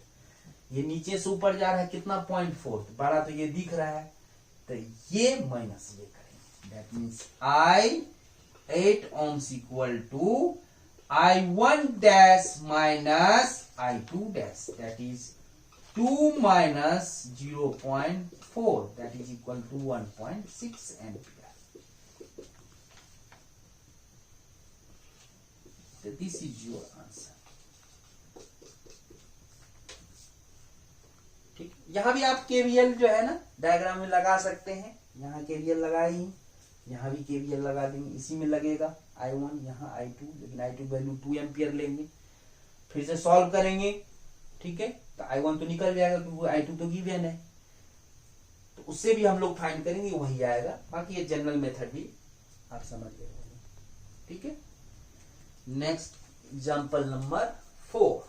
ये नीचे से ऊपर जा रहा है कितना 0.4, बड़ा तो ये दिख रहा है, तो ये माइनस ये करेंगे, that means I8 ohms equal to I1 dash minus I2 dash, that is 2 minus 0.4, that is equal to 1.6 ampere. So this is your answer. ठीक, यहां भी आप KVL जो है ना डायग्राम में लगा सकते हैं, यहाँ KVL लगाई, यहाँ भी KVL लगा देंगे, इसी में लगेगा I1, यहाँ I2, लेकिन I2 वैल्यू 2 एम्पियर लेंगे, फिर से सॉल्व करेंगे, ठीक है, तो I1 तो निकल जाएगा क्योंकि I2 तो गिवन है, तो उससे भी हम लोग फाइंड करेंगे, वही आएगा, बाकी ये जनरल मेथड भी आप समझ गए होंगे, ठीक है। Next example number 4,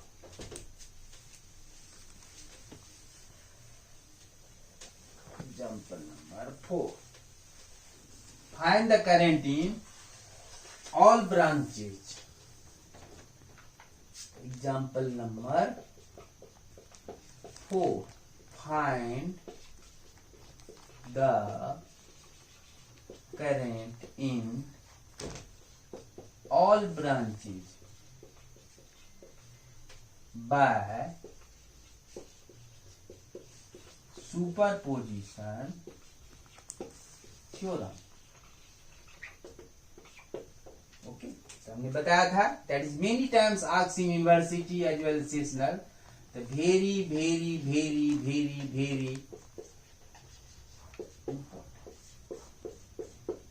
example number 4, find the current in all branches. Example number 4, find the current in all branches by superposition theorem। Okay, हमने बताया था that is many times asked in university as well as seasonal, the very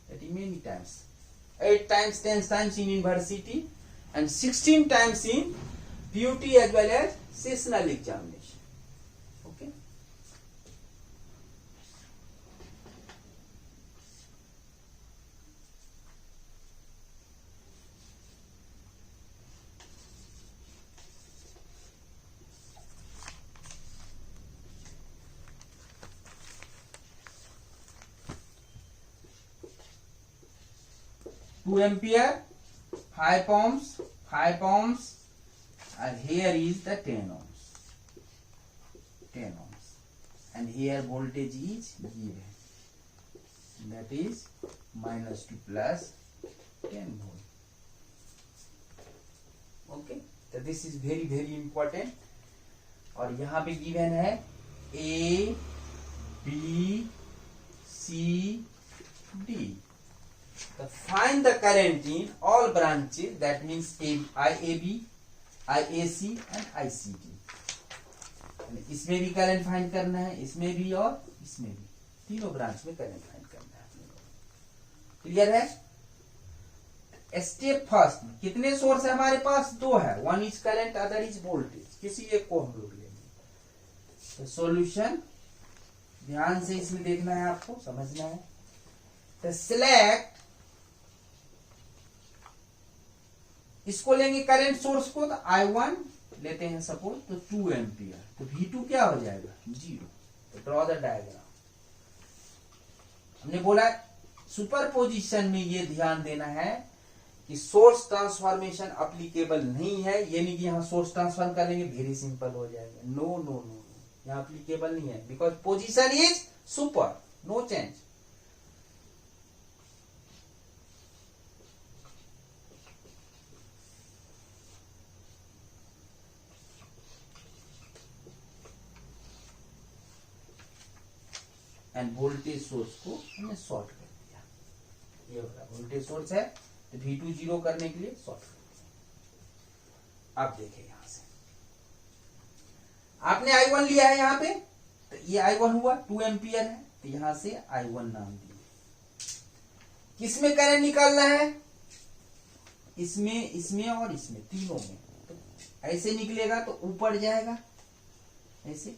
that is many times, 8 times 10 times in university and 16 times in PUT as well as seasonal examination, okay। Two ampere, 5 ohms, and here is the 10 ohms, and here voltage is given, that is -2 plus 10 volt, okay। तो this is very important, और यहाँ पे given है A, B, C, D। तो find the current in all branches, that means IAB, IAC and ICD। इसमें भी current find करना है, इसमें भी और इसमें भी, तीनों ब्रांच में करंट फाइंड करना है। क्लियर है? स्टेप फर्स्ट, कितने सोर्स है हमारे पास? 2 है, one is current, other is voltage, किसी एक को हम लोग लेंगे। तो सॉल्यूशन ध्यान से इसमें देखना है, आपको समझना है। तो सिलेक्ट, इसको लेंगे करंट सोर्स को, तो I1 लेते हैं सपोज, तो 2 एम्पियर, तो V2 क्या हो जाएगा 0। तो ड्रॉ द डायग्राम। हमने बोला सुपरपोजिशन में ये ध्यान देना है कि सोर्स ट्रांसफॉर्मेशन अप्लीकेबल नहीं है, ये नहीं कि यहां सोर्स ट्रांसफॉर्म करेंगे वेरी सिंपल हो जाएगा, नो नो नो, यहां अप्लीकेबल नहीं है, because position is super, no change. And voltage source को हमने शॉर्ट कर दिया, ये वाला वोल्टेज सोर्स है, तो V2 0 करने के लिए शॉर्ट कर दिया। अब देखिए यहां से आपने I1 लिया है यहाँ पे, तो ये I1 हुआ 2 एम्पियर है, तो यहां से I1 नाम दिए। किसमें करंट निकालना है? इसमें, इसमें और इसमें, तीनों में। तो ऐसे निकलेगा तो ऊपर जाएगा ऐसे,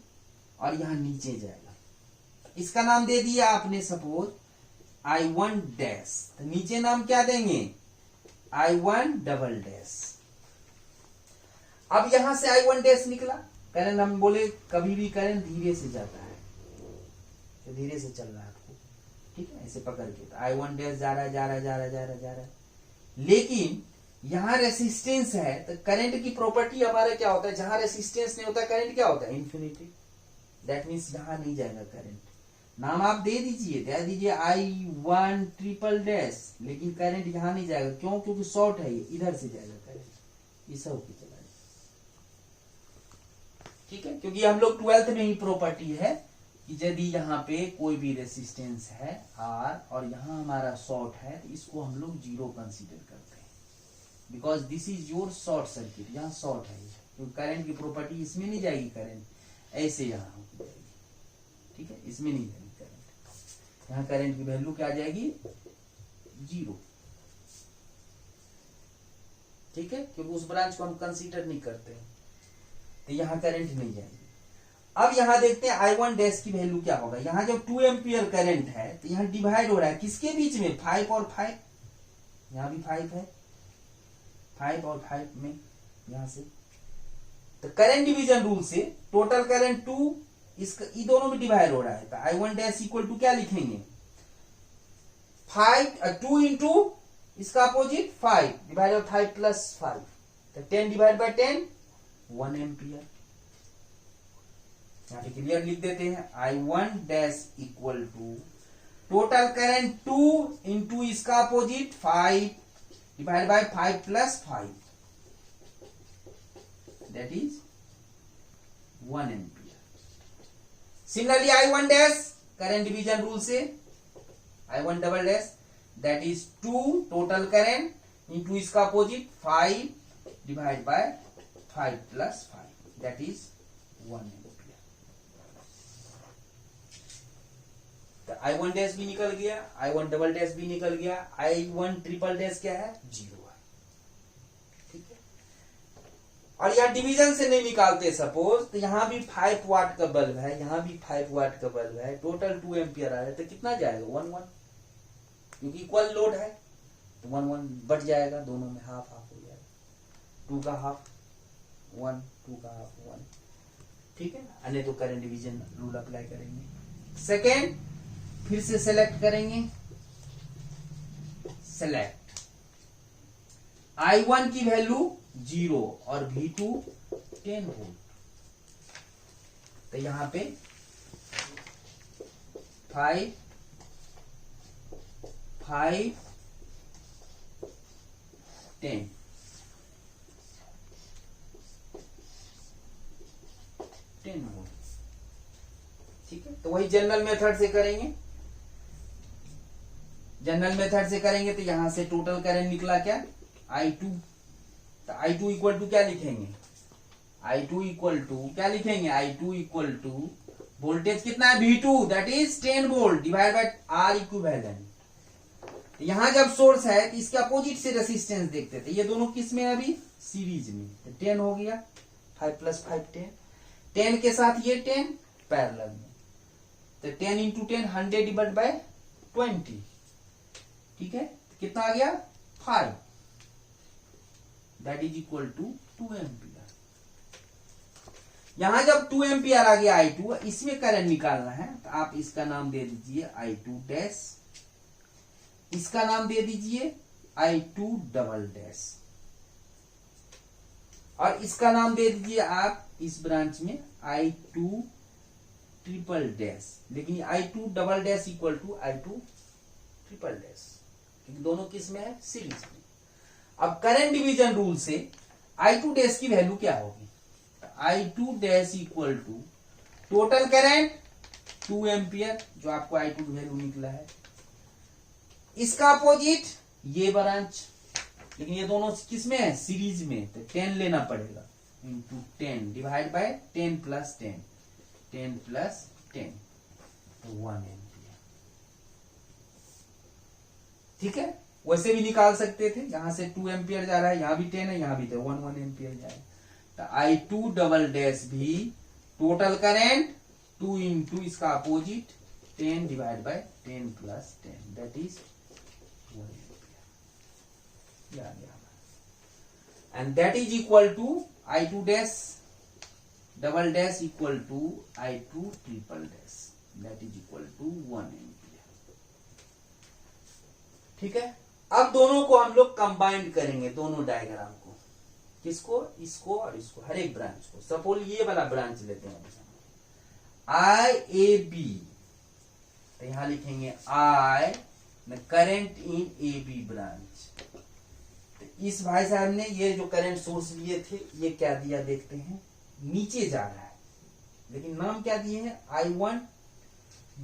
और यहां नीचे जाएगा। इसका नाम दे दिया आपने सपोज I1 डैश, तो नीचे नाम क्या देंगे, I1 डबल डैश। अब यहां से I1 डैश निकला, करंट हम बोले कभी भी करंट धीरे से जाता है, तो धीरे से चल रहा है आपको, ठीक है, ऐसे पकड़ के। तो I1 डैश जा रहा है, जा रहा है, जा रहा है, जा रहा है, जा रहा है। लेकिन यहां रेसिस्टेंस है, तो करंट की प्रॉपर्टी हमारा क्या होता है, जहां रेसिस्टेंस नहीं होता करंट क्या होता है, इन्फिनिटी। दैट मीन्स यहां नहीं जाएगा करंट। नाम आप दे दीजिए I1 ट्रिपल डैश, लेकिन करंट यहां नहीं जाएगा। क्यों? क्योंकि शॉर्ट है, ये इधर से जाएगा करंट, इस होके चला जाएगा, ठीक है। क्योंकि हम लोग 12th में ही प्रॉपर्टी है कि यदि यहाँ पे कोई भी रेसिस्टेंस है R और यहाँ हमारा शॉर्ट है, तो इसको हम लोग जीरो कंसीडर करते हैं, because this is your short circuit. यहाँ शॉर्ट है, क्योंकि करंट की प्रॉपर्टी इसमें नहीं जाएगी, करंट ऐसे यहाँ जाएगी, ठीक है, इसमें नहीं जाएगी करंट। यहाँ करंट की वैल्यू क्या आ जाएगी, जीरो, ठीक है, क्योंकि उस ब्रांच को हम कंसीडर नहीं करते हैं, तो यहाँ करंट नहीं जाएगी। अब यहां देखते हैं I1 डैश की वैल्यू क्या होगा। यहां जब 2 एम्पियर करंट है, तो यहां डिवाइड हो रहा है किसके बीच में, 5 और 5, यहां भी 5 है, 5 और 5 में यहां से। तो करंट डिवीजन रूल से टोटल करंट 2, इसका ये दोनों में डिवाइड हो रहा है, तो I1 डैश इक्वल टू क्या लिखेंगे, 2 इंटू इसका अपोजिट 5 डिवाइड बाय 5 प्लस 5, तो 10 डिवाइड बाय 10 1 एम्पियर। यहाँ पे क्लियर लिख देते हैं, I1 dash equal to total current 2 into इसका opposite 5 divide by 5 plus 5, that is 1 ampere. Similarly I1 dash current division rule से I1 double dash, that is 2 total current into इसका opposite 5 divide by 5 plus 5, that is 1 ampere. तो I1 dash भी निकल गया, I1 double dash भी निकल गया, I1 triple dash क्या है, जीरो है, ठीक है। और यहाँ डिवीजन से नहीं निकालते सपोज, तो यहाँ भी 5 वाट का बल्ब है, यहाँ भी 5 वाट का बल्ब है, टोटल 2 एम्पियर आ रहा है, तो कितना जाएगा, 1 क्योंकि इक्वल लोड है, तो 1 बढ़ जाएगा, दोनों में हाफ हाफ हो जाएगा, 2 का हाफ 1, 2 का हाफ 1, ठीक है। अन्य तो करंट डिवीजन रूल अप्लाई करेंगे। सेकेंड, फिर से सेलेक्ट करेंगे, सेलेक्ट I1 की वैल्यू 0 और V2 10 वोल्ट, तो यहां पे 5 5 10 10 वोल्ट, ठीक है। तो वही जनरल मेथड से करेंगे, जनरल मेथड से करेंगे तो यहां से टोटल करंट निकला क्या, I2, तो I2 इक्वल टू क्या लिखेंगे, I2 इक्वल टू क्या लिखेंगे, I2 इक्वल टू वोल्टेज कितना है, V2 that is 10 volt divide by R equivalent. यहां जब सोर्स है तो इसके अपोजिट से रेसिस्टेंस देखते थे, ये दोनों किस में है अभी, सीरीज में, तो 10 हो गया, 5 प्लस 5 10, 10 के साथ ये 10 पैरेलल में, तो 10 इंटू 10 100 डिवाइड बाय 20, ठीक है, तो कितना आ गया 5, that is equal to 2 ampere. यहां जब 2 एम्पियर आ गया I2, इसमें करंट निकालना है, तो आप इसका नाम दे दीजिए I2 डैश, इसका नाम दे दीजिए I2 डबल डैश, और इसका नाम दे दीजिए आप इस ब्रांच में I2 ट्रिपल डैश, लेकिन I2 double dash equal to I2 triple dash, दोनों किस में है, सीरीज में। अब करंट डिवीजन रूल से I2 डैश की वैल्यू क्या होगी, I2 dash equal to total current 2 ampere, जो आपको I2 की वैल्यू निकला है, इसका अपोजिट ये ब्रांच, लेकिन ये दोनों किस में है, सीरीज में, तो 10 लेना पड़ेगा, into 10 divide by 10 plus 10, 10 plus 10, तो 1 एम्पियर, ठीक है। वैसे भी निकाल सकते थे, यहां से 2 एम्पियर जा रहा है, यहां भी 10 है, यहां भी 1 एम्पियर जाएगा। तो I2 डबल डैश भी टोटल करंट 2 इंटू इसका opposite 10 divide by 10 plus 10 that is 1 ampere. ये आ गया हमारा, and that is equal to I2 dash double dash equal to I2 triple dash that is equal to 1 ampere. ठीक है, अब दोनों को हम लोग कंबाइंड करेंगे, दोनों डायग्राम को, किसको, इसको और इसको, हर एक ब्रांच को। सपोज ये वाला ब्रांच लेते हैं IAB, तो यहां लिखेंगे I current in AB branch. तो इस भाई साहब ने ये जो करंट सोर्स लिए थे, ये क्या दिया देखते हैं, नीचे जा रहा है, लेकिन नाम क्या दिए हैं, I1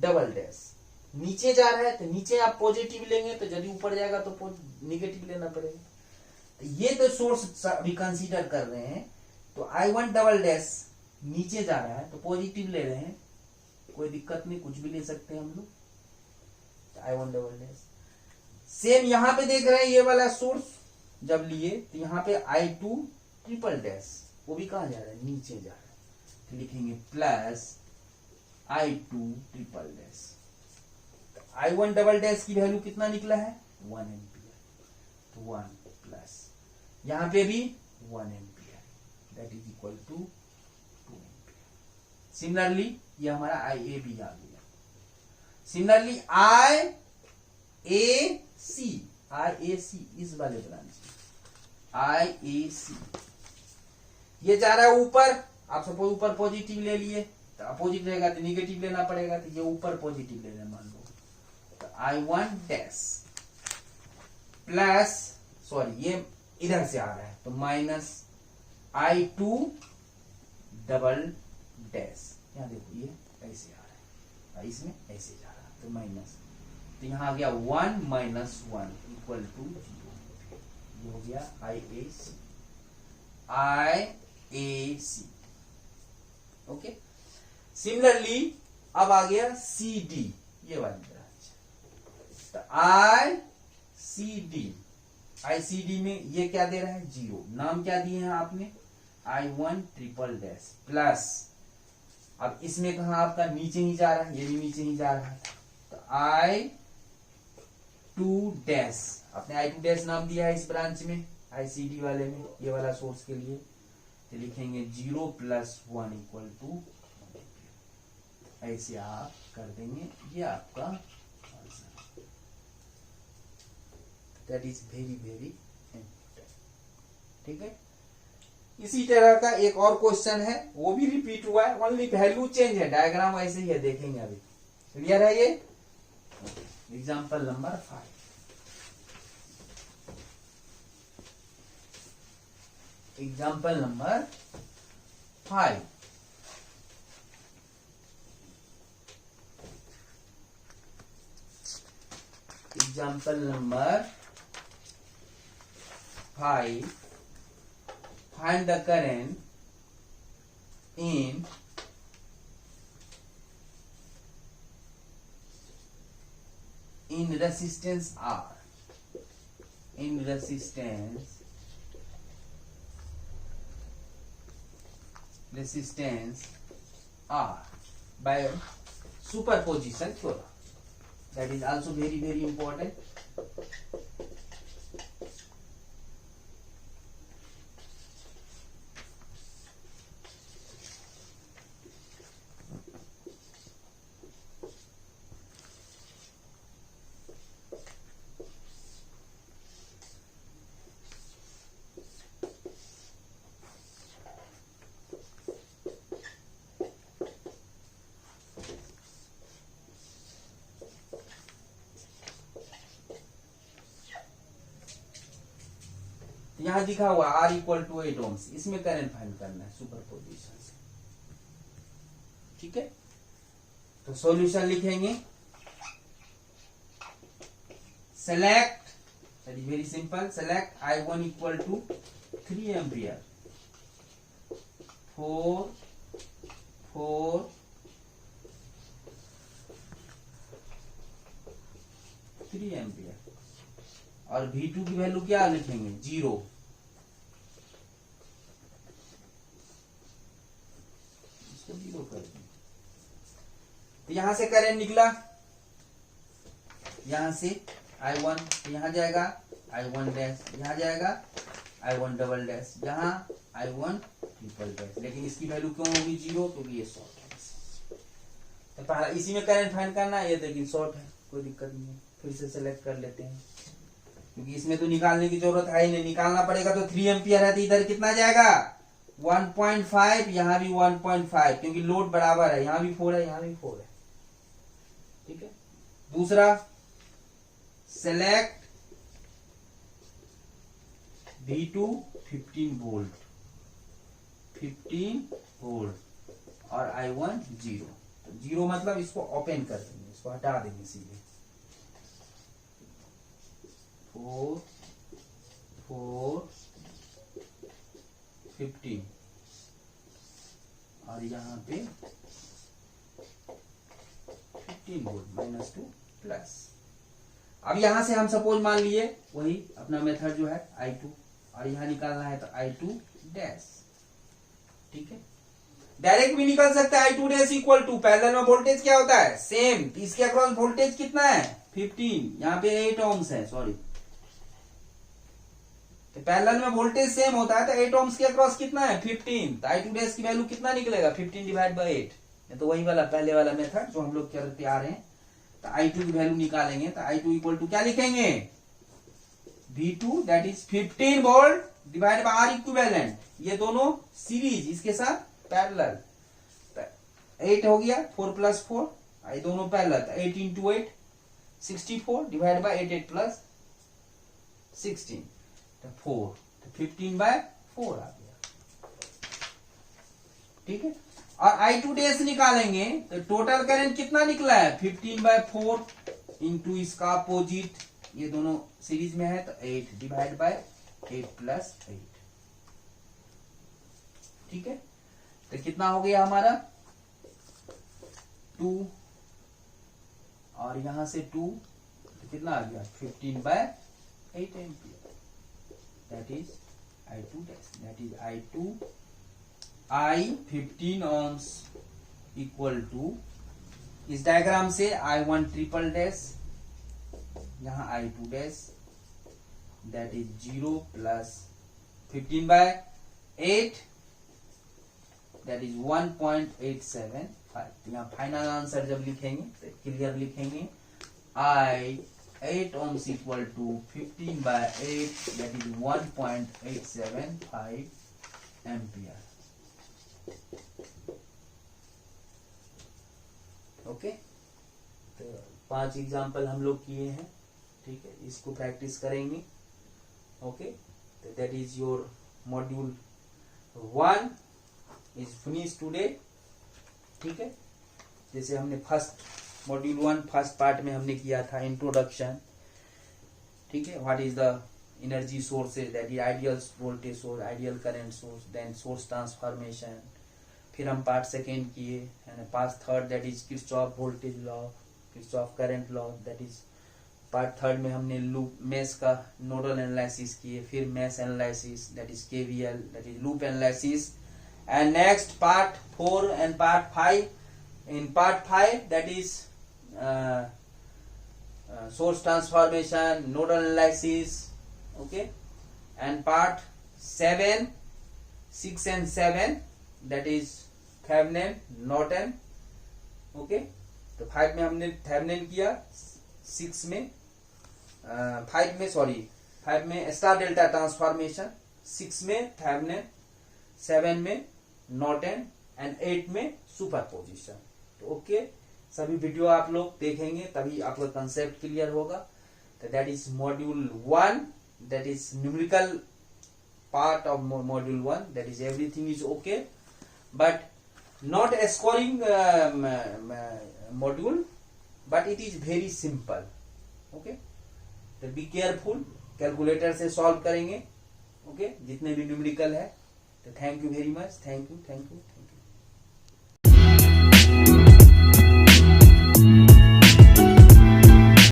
डबल डैश। नीचे जा रहा है तो नीचे आप पॉजिटिव लेंगे, तो यदि ऊपर जाएगा तो निगेटिव लेना पड़ेगा। तो ये तो सोर्स अभी कंसीडर कर रहे हैं, तो I1 डबल डैश नीचे जा रहा है तो पॉजिटिव ले रहे हैं, कोई दिक्कत नहीं, कुछ भी ले सकते हैं हम लोग। तो I1 डबल डैश सेम यहां पे देख रहे हैं, ये वाला सोर्स जब लिए तो यहाँ पे I2 ट्रिपल डैश, वो भी कहां जा रहा है, नीचे जा रहा है, तो लिखेंगे plus I2 triple dash. I1 double dash की वैल्यू कितना निकला है, 1 एम्पियर, तो 1 प्लस यहां पे भी 1 ampere that is equal to 2 ampere. Similarly ये हमारा IAB आ गया। सिमिलरली IAC इस वाले ब्रांच IAC, ये जा रहा है ऊपर, आप सपोज ऊपर पॉजिटिव ले लिए, तो अपोजिट रहेगा तो निगेटिव लेना पड़ेगा, तो ये ऊपर पॉजिटिव ले रहे मान लो, तो I1 डैश प्लस, सॉरी ये इधर से आ रहा है तो माइनस I2 डबल डैश, यहां देखो ये ऐसे आ रहा है, इसमें ऐसे जा रहा है तो माइनस, तो यहां आ गया 1 माइनस 1 इक्वल टू 0, ये हो गया IAC। ओके, सिमिलरली अब आ गया CD, ये वाली ब्रांच, तो ICD में ये क्या दे रहा है, 0, नाम क्या दिए हैं आपने, I1 ट्रिपल डैश प्लस, अब इसमें कहा आपका नीचे ही जा रहा है, ये भी नीचे ही जा रहा है, तो I2 डैश, आपने I2 डैश नाम दिया है इस ब्रांच में, ICD वाले में, ये वाला सोर्स के लिए, तो लिखेंगे 0 प्लस 1 इक्वल टू, ऐसे आप कर देंगे, ये आपका answer. That is very very important. ठीक है, इसी तरह का एक और क्वेश्चन है, वो भी रिपीट हुआ है, ओनली वैल्यू चेंज है, डायग्राम ऐसे ही है, देखेंगे अभी। क्लियर है ये? Example number 5। Example number 5, example number 5, find the current in resistance R, in resistance R by superposition theorem. That is also very very important. यहां दिखा हुआ R इक्वल टू 8 ohms, इसमें करंट फाइंड करना है superposition से। ठीक है, तो सॉल्यूशन लिखेंगे, select, that is very simple, select I1 equal to 3 ampere, 4 3 ampere, और और V2 की वैल्यू क्या लिखेंगे 0। इसको 0 कर दें। तो यहां से करंट निकला, यहां से I1 तो यहां जाएगा I1 डैश, यहां जाएगा I1 डबल डैश, यहाँ I1 ट्रिपल डैश। लेकिन इसकी वैल्यू क्यों होगी 0? क्योंकि ये शॉर्ट है। तो पहला इसी में करंट फाइंड करना है, ये लेकिन शॉर्ट है, कोई दिक्कत नहीं है। फिर से सेलेक्ट कर लेते हैं, क्योंकि इसमें तो निकालने की जरूरत है ही नहीं, निकालना पड़ेगा। तो 3 एम्पियर है तो इधर कितना जाएगा 1.5, यहाँ भी 1.5, क्योंकि लोड बराबर है, यहाँ भी 4 है, यहाँ भी 4 है। ठीक है। दूसरा सेलेक्ट V2 15 वोल्ट, 15 वोल्ट और I1 0। तो 0 मतलब इसको ओपन कर देंगे, इसको हटा देंगे सीधे। 4 4 15 और यहाँ पे 15 वोल्ट -2 प्लस। अब यहां से हम सपोज मान लिए वही अपना मेथड जो है I2, और यहां निकालना है तो I2 डैश। ठीक है। डायरेक्ट भी निकल सकता है I2 dash equal to, parallel में वोल्टेज क्या होता है सेम, इसके अक्रॉस वोल्टेज कितना है 15, यहाँ पे 8 ohms है, सॉरी। तो पैरेलल में वोल्टेज सेम होता है तो 8 ohms के अक्रॉस कितना है 15, तो I2 डैश की वैल्यू कितना निकलेगा 15 डिवाइड बाई 8। ये तो वही वाला पहले वाला मेथड जो हम लोग करते आ रहे हैं। तो I2 की वैल्यू निकालेंगे तो I2 इक्वल टू क्या लिखेंगे V2 that is 15 volt divide by R equivalent, ये दोनों सीरीज इसके साथ पैरेलल। 8 हो गया, 4 प्लस 4, ये दोनों parallel, 8 into 8 64 divide by 8 plus 16 तो 4, तो 15 बाय 4 आ गया। ठीक है। और I2 डैश निकालेंगे तो टोटल करंट कितना निकला है 15 बाय 4 इंटू इसका अपोजिट, ये दोनों सीरीज में है तो 8 डिवाइड बाय 8 प्लस 8। ठीक है। तो कितना हो गया हमारा 2 और यहां से 2 तो कितना आ गया 15 by 8 ampere, that is I2 dash, that is I2 I 15 ohms equal to, इस डायग्राम से I1 ट्रिपल डैश, यहां I2 dash that is 0 plus 15 by 8 that is 1.875। यहाँ फाइनल आंसर जब लिखेंगे तो क्लियर लिखेंगे I 8 ohms equal to 15 by 8 that is 1.875 ampere. Okay. तो 5 example हम लोग किए हैं। ठीक है, इसको प्रैक्टिस करेंगे। ओके। तो that is your module 1 is finish today. ठीक है। जैसे हमने फर्स्ट मॉड्यूल 1 फर्स्ट पार्ट में हमने किया था इंट्रोडक्शन। ठीक है, what is the energy sources, that is ideal voltage source, ideal current source, then source transformation. फिर हम पार्ट सेकेंड किए, part third that is Kirchhoff voltage law, Kirchhoff current law, that is part third में हमने loop mesh का nodal analysis किए। फिर mesh analysis that is KVL, that is loop analysis. And next part 4 and part 5, in part 5 that is source transformation, nodal analysis. Okay. And part 7, 6 and 7 that is Thevenin, Norton. Okay. तो 5 में हमने Thevenin किया, 6 में 5 में star delta transformation, 6 में Thevenin, 7 में Norton and 8 में superposition. तो ओके, सभी वीडियो आप लोग देखेंगे तभी आपका कंसेप्ट क्लियर होगा। तो that is module 1, that is numerical part of module 1, that is everything is okay but not scoring module, but it is very simple. Okay. तो बी केयरफुल, कैलकुलेटर से सॉल्व करेंगे। ओके, जितने भी numerical है। तो thank you very much, thank you.